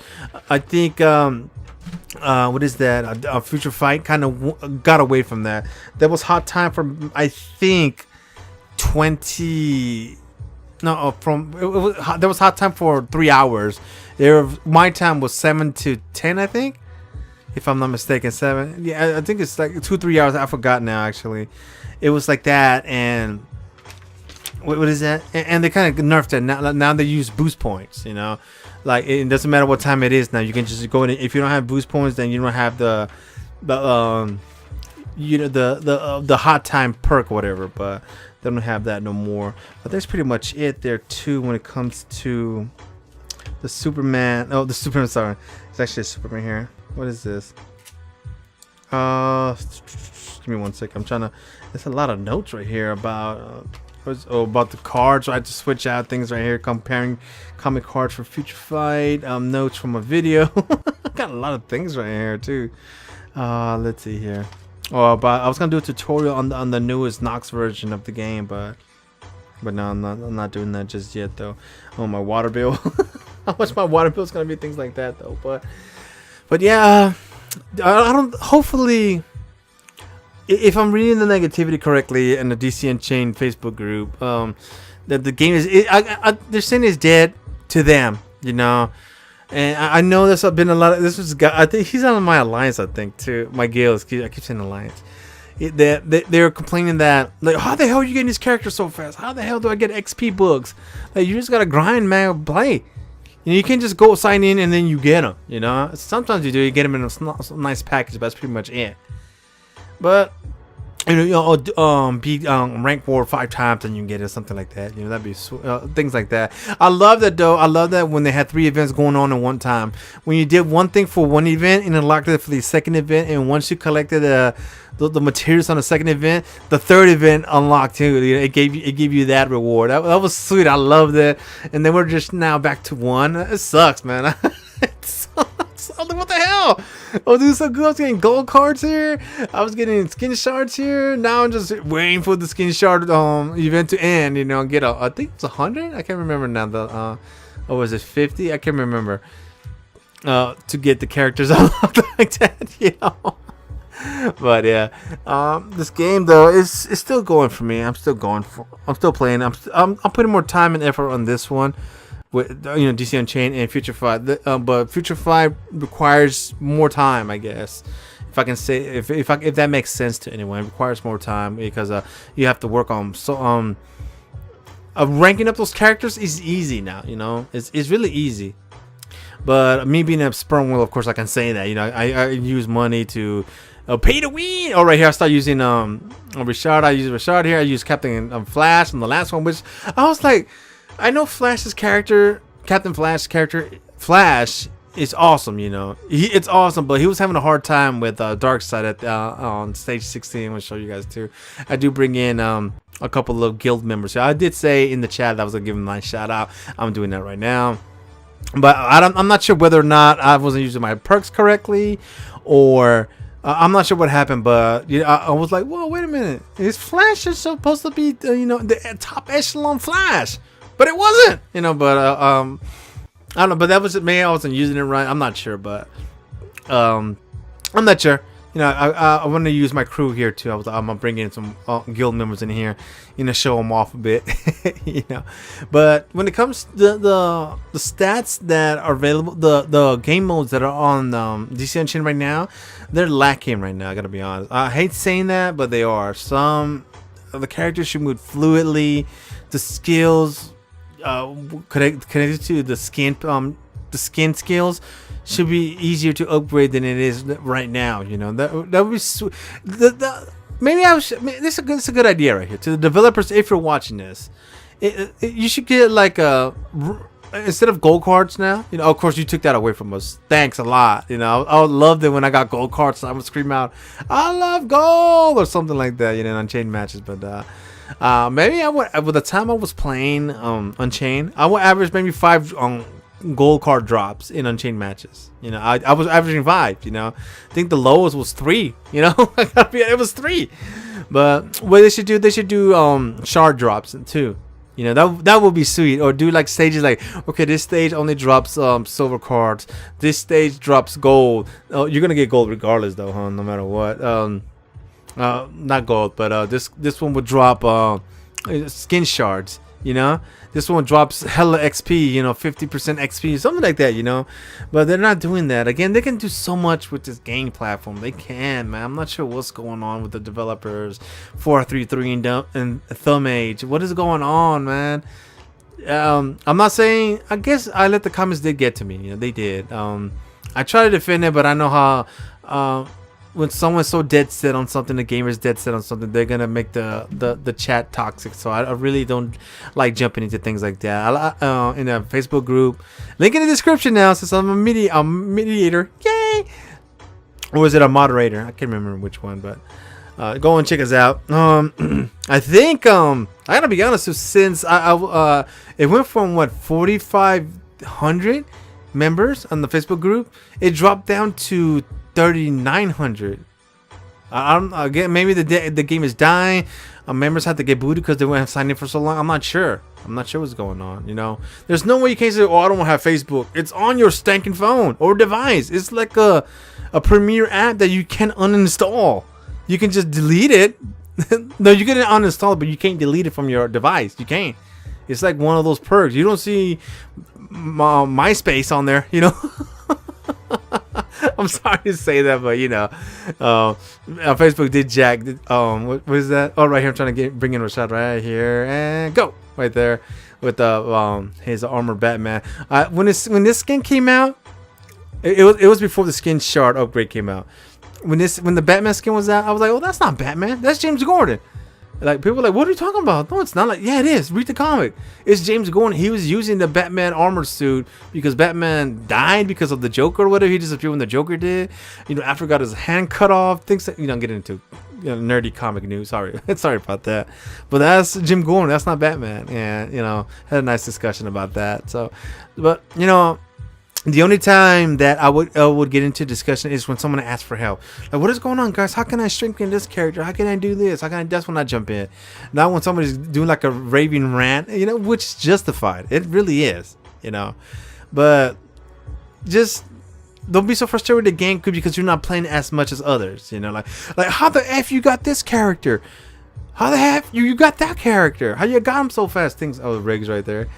I think what is that? A Future Fight kind of got away from that. That was hot time for I think 20. No, there was hot time for 3 hours. My time was 7 to 10, I think, if I'm not mistaken. 7. Yeah, I think it's like 2-3 hours. I forgot now. Actually, it was like that. And what is that? And they kind of nerfed it. Now they use boost points. You know, like it doesn't matter what time it is now. You can just go in. If you don't have boost points, then you don't have the hot time perk or whatever. But they don't have that no more. But that's pretty much it there too when it comes to the Superman. Oh, the Superman. Sorry, it's actually a Superman here. What is this? Give me 1 second. I'm trying to. There's a lot of notes right here about about the cards. So I had to switch out things right here, comparing comic cards for Future Fight. Notes from a video. Got a lot of things right here too. Let's see here. Oh, but I was gonna do a tutorial on the newest Nox version of the game, but no, I'm not doing that just yet though. Oh, my water bill. How much my water bill is gonna be, things like that though. But yeah, I don't. Hopefully, if I'm reading the negativity correctly in the DC Unchained Facebook group, that the game is they're saying it's dead to them, you know. And I know there's been a lot of I think he's on my alliance, I think too. My guilds, I keep saying alliance. They're complaining that, like, how the hell are you getting these characters so fast? How the hell do I get XP books? Like, you just gotta grind, man, play. You can't just go sign in and then you get them. You know, sometimes you do. You get them in a nice package, but that's pretty much it. But be rank war 5 times and you can get it, something like that. You know, that'd be things like that. I love that though. I love that when they had 3 events going on at one time. When you did one thing for one event and unlocked it for the second event, and once you collected the materials on the second event, the third event unlocked too. It gave you that reward. That was sweet. I loved it. And then we're just now back to 1. It sucks, man. It sucks. What the hell? I was doing so good. I was getting gold cards here. I was getting skin shards here. Now I'm just waiting for the skin shard event to end. You know, get I think it's 100. I can't remember now. Or was it 50? I can't remember. To get the characters unlocked like that. You know. But yeah, this game though is still going for me. I'm still playing. I'm putting more time and effort on this one with DC Unchained and Future Fight. But Future Fight requires more time, I guess. If I can say, if that makes sense to anyone, it requires more time because you have to work on ranking up those characters is easy now. You know, it's really easy. But me being a sperm wheel, of course, I can say that. You know, I use money to pay to win. Oh, right here I start using Richard. I use Richard here. I use Captain Flash on the last one, which I was like, I know Flash's character, Captain Flash's character, Flash is awesome. You know, it's awesome, but he was having a hard time with Darkseid on stage 16. I'm gonna show you guys too. I do bring in a couple of guild members. So I did say in the chat that I was gonna give him a nice shout out. I'm doing that right now. But I'm not sure whether or not I wasn't using my perks correctly, or I'm not sure what happened. But I was like, whoa, wait a minute, is Flash is supposed to be the top echelon Flash, but it wasn't. But I don't know. But that was just me. I wasn't using it right. I'm not sure, but I'm not sure. I want to use my crew here too. I'm gonna bring in some guild members in here, show them off a bit, But when it comes to the stats that are available, the game modes that are on DC Unchained right now, they're lacking right now. I gotta be honest. I hate saying that, but they are. Some of the characters should move fluidly. The skills connected to the skin skills should be easier to upgrade than it is right now. That would be sweet. This is a good idea right here to the developers. If you're watching this, you should get like instead of gold cards now. Of course you took that away from us. Thanks a lot. I would love it when I got gold cards. I would scream out, "I love gold" or something like that. In Unchained matches, but maybe I would. With the time I was playing Unchained, I would average maybe 5 gold card drops in Unchained matches. I was averaging 5. I think the lowest was 3. It was 3. But what they should do shard drops too. That would be sweet. Or do like stages like, okay, this stage only drops silver cards, this stage drops gold. You're gonna get gold regardless though, huh? No matter what. Not gold, but this one would drop skin shards you know. This one drops hella XP, you know, 50% XP, something like that, you know. But they're not doing that. Again, they can do so much with this game platform. They can, man. I'm not sure what's going on with the developers. 433 and ThumbAge. What is going on, man? I'm not saying. I guess I let the comments did get to me. You know, they did. I try to defend it, but I know how. When someone's so dead set on something, the gamer's dead set on something, they're gonna make the chat toxic. So I really don't like jumping into things like that. In a Facebook group, link in the description now, since I'm a mediator, yay! Or was it a moderator? I can't remember which one, but go and check us out. I think I gotta be honest, since it went from what 4,500 members on the Facebook group, it dropped down to 3,900. Again, maybe the game is dying. Members have to get booted because they won't have signed in for so long. I'm not sure what's going on. You know, there's no way you can't say, "Oh, I don't have Facebook." It's on your stinking phone or device. It's like a premier app that you can uninstall. You can just delete it. No, you can uninstall it, but you can't delete it from your device. You can't. It's like one of those perks. You don't see MySpace on there. You know. I'm sorry to say that, but you know, Facebook did jack. What is that? Oh, right here. I'm trying to bring in Rashad right here and go right there with the his armor Batman. When this skin came out, it was before the skin shard upgrade came out. When the Batman skin was out, I was like, oh, that's not Batman. That's James Gordon. Like, people were like, what are you talking about? No, it's not. Like, yeah, it is. Read the comic. It's James Gordon. He was using the Batman armor suit because Batman died because of the Joker or whatever. He disappeared when the Joker did. You know, after got his hand cut off. Things that you don't get into, you know, nerdy comic news. Sorry. Sorry about that. But that's Jim Gordon. That's not Batman. And, you know, had a nice discussion about that. So, but, you know, the only time that I would get into discussion is when someone asks for help. Like, what is going on, guys? How can I strengthen this character? How can I do this? How can I? That's when I jump in. Not when somebody's doing like a raving rant, you know, which is justified. It really is, you know. But just don't be so frustrated with the game because you're not playing as much as others. You know, like how the F you got this character? How the F you got that character? How you got him so fast? Things. Oh, Riggs right there.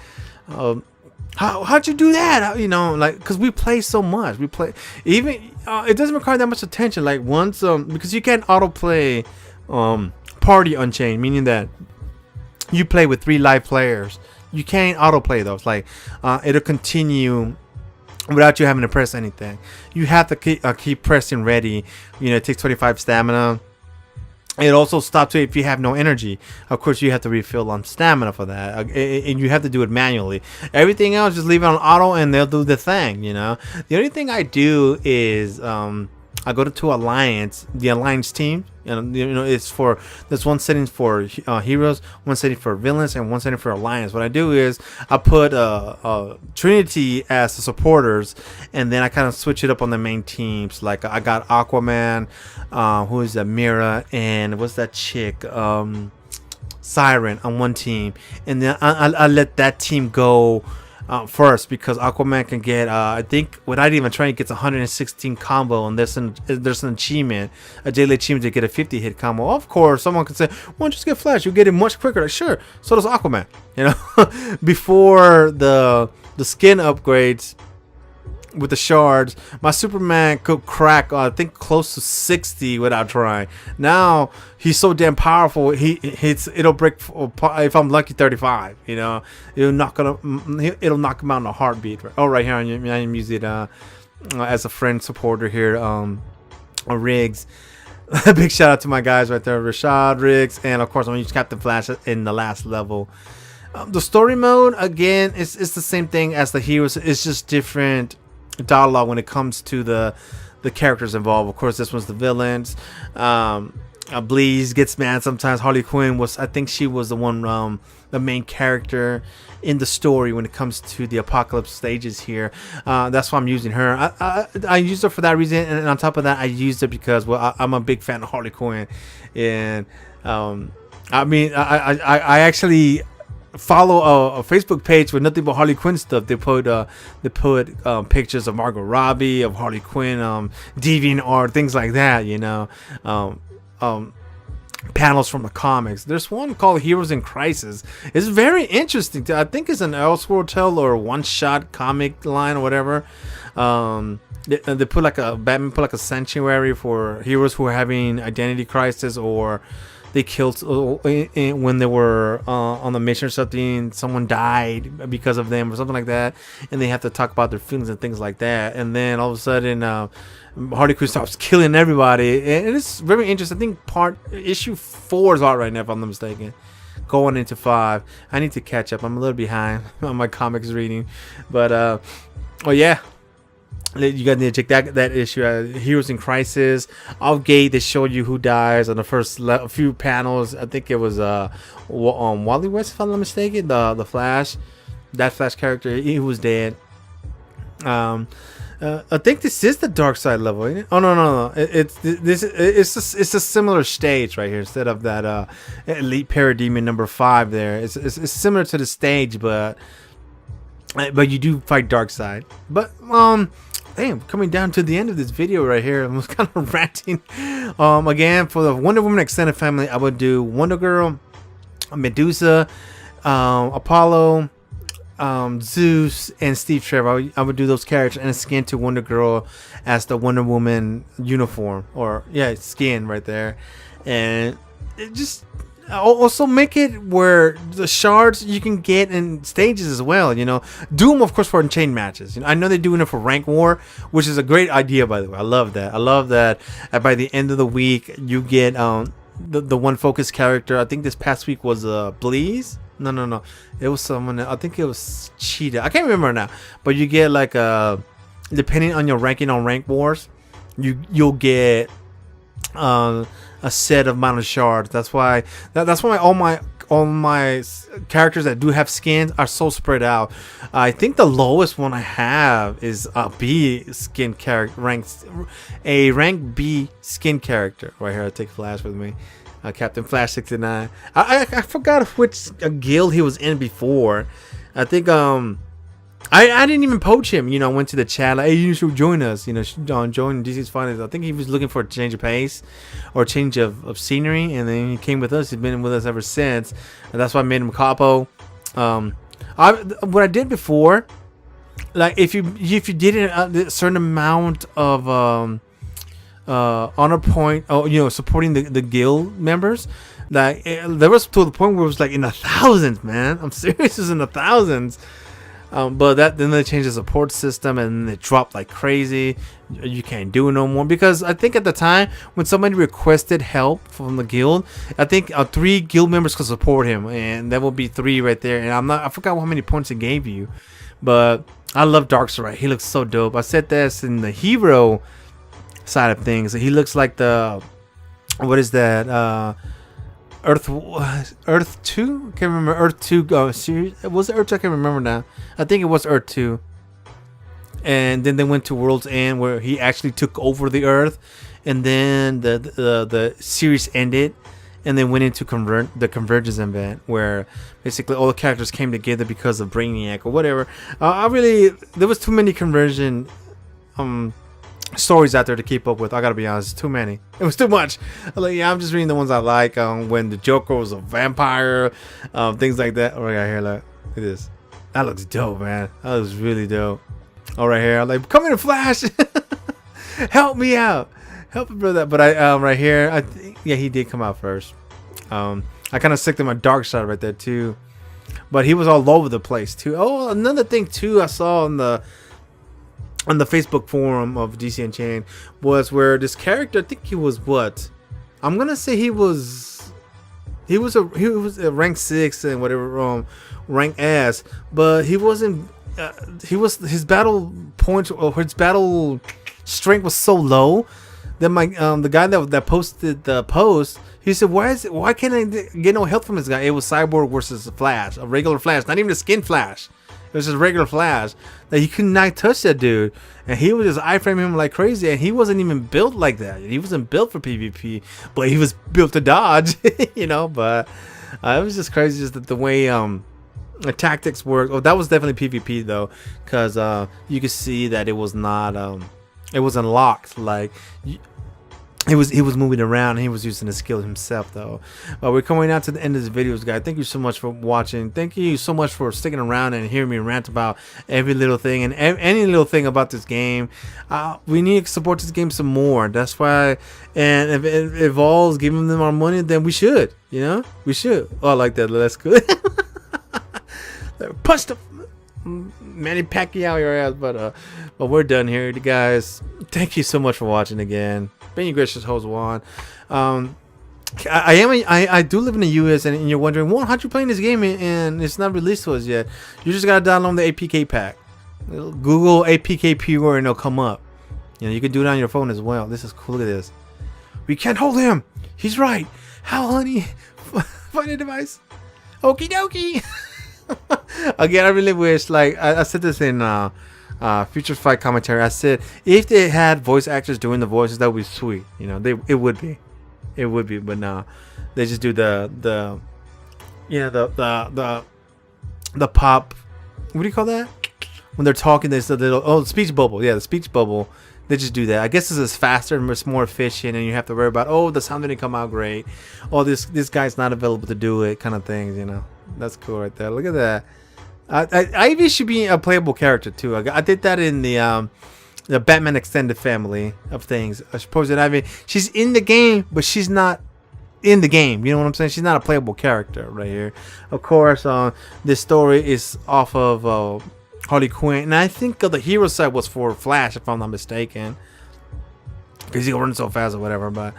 How'd you do that? You know, like, because we play so much. We play even it doesn't require that much attention. Like once because you can't autoplay party Unchained, meaning that you play with 3 live players. You can't autoplay those. Like it'll continue without you having to press anything. You have to keep pressing ready. You know, it takes 25 stamina. It also stops if you have no energy. Of course, you have to refill on stamina for that, and you have to do it manually. Everything else, just leave it on auto, and they'll do the thing. You know, the only thing I do is I go to Alliance, the Alliance team. And you know, it's for there's one setting for heroes, one setting for villains, and one setting for Alliance. What I do is I put Trinity as the supporters, and then I kind of switch it up on the main teams. Like I got Aquaman, who is a Mira, and what's that chick, Siren on one team, and then I let that team go first because Aquaman can get I think without even trying, it gets 116 combo, and there's an achievement, a daily achievement to get a 50 hit combo. Of course, someone could say, "Why don't you just get Flash? You get it much quicker." Like, sure, so does Aquaman. You know, before the skin upgrades with the shards, my Superman could crack I think close to 60 without trying. Now he's so damn powerful, it'll break, if I'm lucky, 35. You know, it'll knock him out in a heartbeat. Oh, right here, I'm using it as a friend supporter here, Riggs. Big shout out to my guys right there, Rashad, Riggs, and of course I'm gonna use Captain Flash in the last level. The story mode, again, it's the same thing as the heroes. It's just different dialogue when it comes to the characters involved. Of course, this one's the villains. Bleeze gets mad sometimes. Harley Quinn I think she was the one, the main character in the story when it comes to the Apokolips stages here. That's why I'm using her. I used her for that reason, and on top of that, I used her because, well, I'm a big fan of Harley Quinn, and I mean, I actually follow a Facebook page with nothing but Harley Quinn stuff. They put pictures of Margot Robbie, of Harley Quinn, DeviantArt, things like that. You know, panels from the comics. There's one called Heroes in Crisis. It's very interesting. I think it's an Elseworld tale or one-shot comic line or whatever. They put like a Batman put like a sanctuary for heroes who are having identity crisis, or they killed when they were on the mission or something. Someone died because of them or something like that, and they have to talk about their feelings and things like that. And then all of a sudden, Harley Quinn starts killing everybody, and it's very interesting. I think issue 4 is out right now, if I'm not mistaken. Going into 5, I need to catch up. I'm a little behind on my comics reading, but oh yeah. You guys need to check that issue out. Heroes in Crisis. Off Gate, they showed you who dies on the first few panels. I think it was Wally West, if I'm not mistaken. The Flash, that Flash character, he was dead. I think this is the Dark Side level, isn't it? Oh no. It's a similar stage right here instead of that Elite Parademon number 5 there. It's similar to the stage, but you do fight Dark Side. But damn, coming down to the end of this video right here, I was kind of ranting. Again, for the Wonder Woman extended family, I would do Wonder Girl, Medusa, Apollo, Zeus, and Steve Trevor. I would do those characters and skin to Wonder Girl as the Wonder Woman uniform, or yeah, skin right there. And it just also make it where the shards you can get in stages as well. You know, do them of course for Unchained matches. You know, I know they're doing it for Rank War, which is a great idea, by the way. I love that by the end of the week you get the one focus character. I think this past week was Bleeze. No, it was someone. I think it was Cheetah. I can't remember now. But you get like depending on your ranking on Rank Wars, you'll get a set of amount of shards. That's why all my characters that do have skins are so spread out. I think the lowest one I have is a B skin character, rank B skin character right here. I take Flash with me, Captain Flash 69. I forgot which guild he was in before. I think I didn't even poach him. You know, I went to the chat like, hey, you should join us. You know, join DC's Finest. I think he was looking for a change of pace or a change of scenery, and then he came with us. He's been with us ever since, and that's why I made him capo. What I did before, like if you did a certain amount of honor point, or you know, supporting the guild members, like there was to the point where it was like in the thousands, man. I'm serious, it was in the thousands. But then they changed the support system and it dropped like crazy. You can't do it no more, because I think at the time when somebody requested help from the guild, I think 3 guild members could support him, and that will be 3 right there. And I forgot how many points it gave you, but I love Darkseid. He looks so dope. I said this in the hero side of things. He looks like the, what is that? Earth 2? I can't remember. Earth 2 series. Was it Earth 2? I can't remember now. I think it was Earth 2. And then they went to World's End, where he actually took over the Earth, and then the series ended, and then went into the Convergence event, where basically all the characters came together because of Brainiac or whatever. There was too many conversion stories out there to keep up with. I gotta be honest, too many. It was too much. I'm just reading the ones I like. When the Joker was a vampire, things like that. Oh, right here, look at this. That looks dope, man. That looks really dope. All right here, I'm like, come in, Flash. Help me out, help me, brother. But I right here, I think, yeah, he did come out first. I kind of sicked him a Darkseid right there too, but he was all over the place too. Oh, another thing too, I saw on the Facebook forum of DC Unchained was where this character, I think he was what? I'm gonna say he was a rank 6 and whatever, rank S, but he wasn't. His battle points or his battle strength was so low that the guy that posted the post, he said, why can't I get no help from this guy? It was Cyborg versus Flash, a regular Flash, not even a skin Flash. It was just regular Flash. That he could not touch that dude, and he was just iframing him like crazy. And he wasn't even built like that. He wasn't built for PvP, but he was built to dodge, you know. But it was just crazy, just the way the tactics work. Oh, that was definitely PvP though, because you could see that it was not it was unlocked. Like he was moving around. He was using the skill himself though. But we're coming out to the end of this video, guys. Thank you so much for watching. Thank you so much for sticking around and hearing me rant about every little thing and any little thing about this game. We need to support this game some more. That's why. And if it evolves, giving them our money, then we should. You know, we should. Oh, I like that. That's good. Punch the Manny Pacquiao your ass. But we're done here, guys. Thank you so much for watching again. Been your gracious host, Juan. I do live in the US, and you're wondering, Juan, how'd you playing this game and it's not released to us yet? You just gotta download the APK pack. Google APK Pure and it'll come up. You know, you can do it on your phone as well. This is cool. Look at this. We can't hold him. He's right. How, honey? Find a device. Okie dokie. Again, I really wish, like I said this in Future Fight commentary. I said if they had voice actors doing the voices, that would be sweet. You know, it would be, but no, they just do the pop. What do you call that? When they're talking, there's the little speech bubble. Yeah, the speech bubble. They just do that. I guess this is faster and it's more efficient, and you have to worry about the sound didn't come out great. This guy's not available to do it, kind of things. You know, that's cool right there. Look at that. Ivy should be a playable character too. I did that in the Batman extended family of things. I suppose that Ivy, she's in the game, but she's not in the game. You know what I'm saying? She's not a playable character right here. Of course, this story is off of Harley Quinn, and I think the hero side was for Flash, if I'm not mistaken, because he runs so fast or whatever. But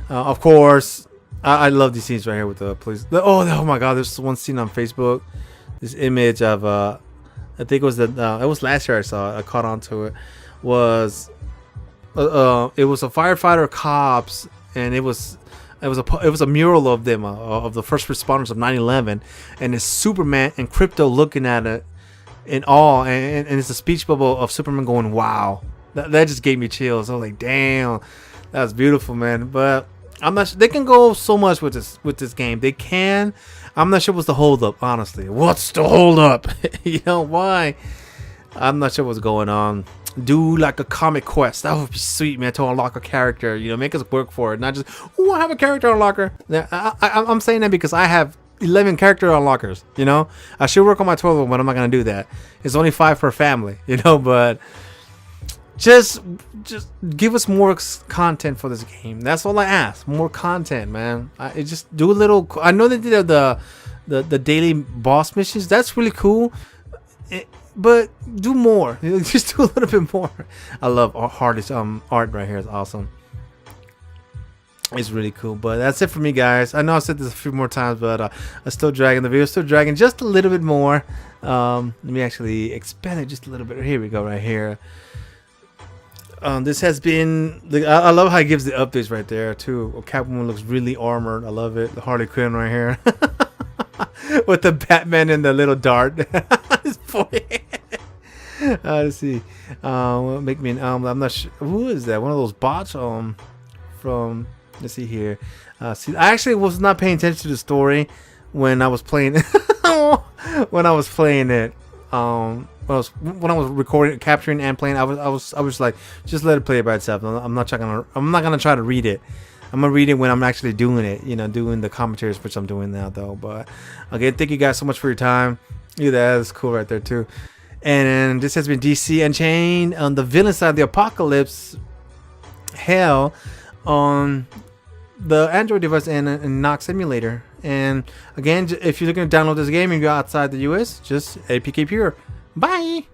of course, I love these scenes right here with the police. Oh my God! There's one scene on Facebook. This image of I think it was it was last year I saw it. I caught on to it. It was a firefighter cops, and it was a mural of them of the first responders of 9/11, and it's Superman and Crypto looking at it in awe, and it's a speech bubble of Superman going, "Wow." That just gave me chills. I was like, "Damn, that was beautiful, man." But I'm not sure. They can go so much with this game. They can. I'm not sure what's the hold up, honestly. What's the hold up? You know why? I'm not sure what's going on. Do like a comic quest. That would be sweet, man, to unlock a character. You know, make us work for it, not just I have a character unlocker. I'm saying that because I have 11 character unlockers. You know, I should work on my 12, but I'm not gonna do that. It's only 5 per family. You know, but just give us more content for this game. That's all I ask. More content, man. Just do a little. I know they did the daily boss missions. That's really cool. But do more. Just do a little bit more. I love artist art right here. It's awesome. It's really cool. But that's it for me, guys. I know I said this a few more times, but I'm still dragging the video. Still dragging just a little bit more. Let me actually expand it just a little bit. Here we go. Right here. This has been. I love how he gives the updates right there too. Catwoman looks really armored. I love it. The Harley Quinn right here. With the Batman and the little dart. His forehead. Let's see. Make me an I'm not sure. Who is that? One of those bots. From. Let's see here. See, I actually was not paying attention to the story when I was playing. When I was playing it. When I was recording, capturing, and playing, I was like, just let it play by itself. I'm not gonna try to read it. I'm gonna read it when I'm actually doing it. You know, doing the commentaries, which I'm doing now, though. But again, thank you guys so much for your time. Yeah, that's cool right there too. And this has been DC Unchained on the villain side of the Apokolips hell on the Android device and Nox Emulator. And again, if you're looking to download this game and you're outside the US, just APK Pure. Bye.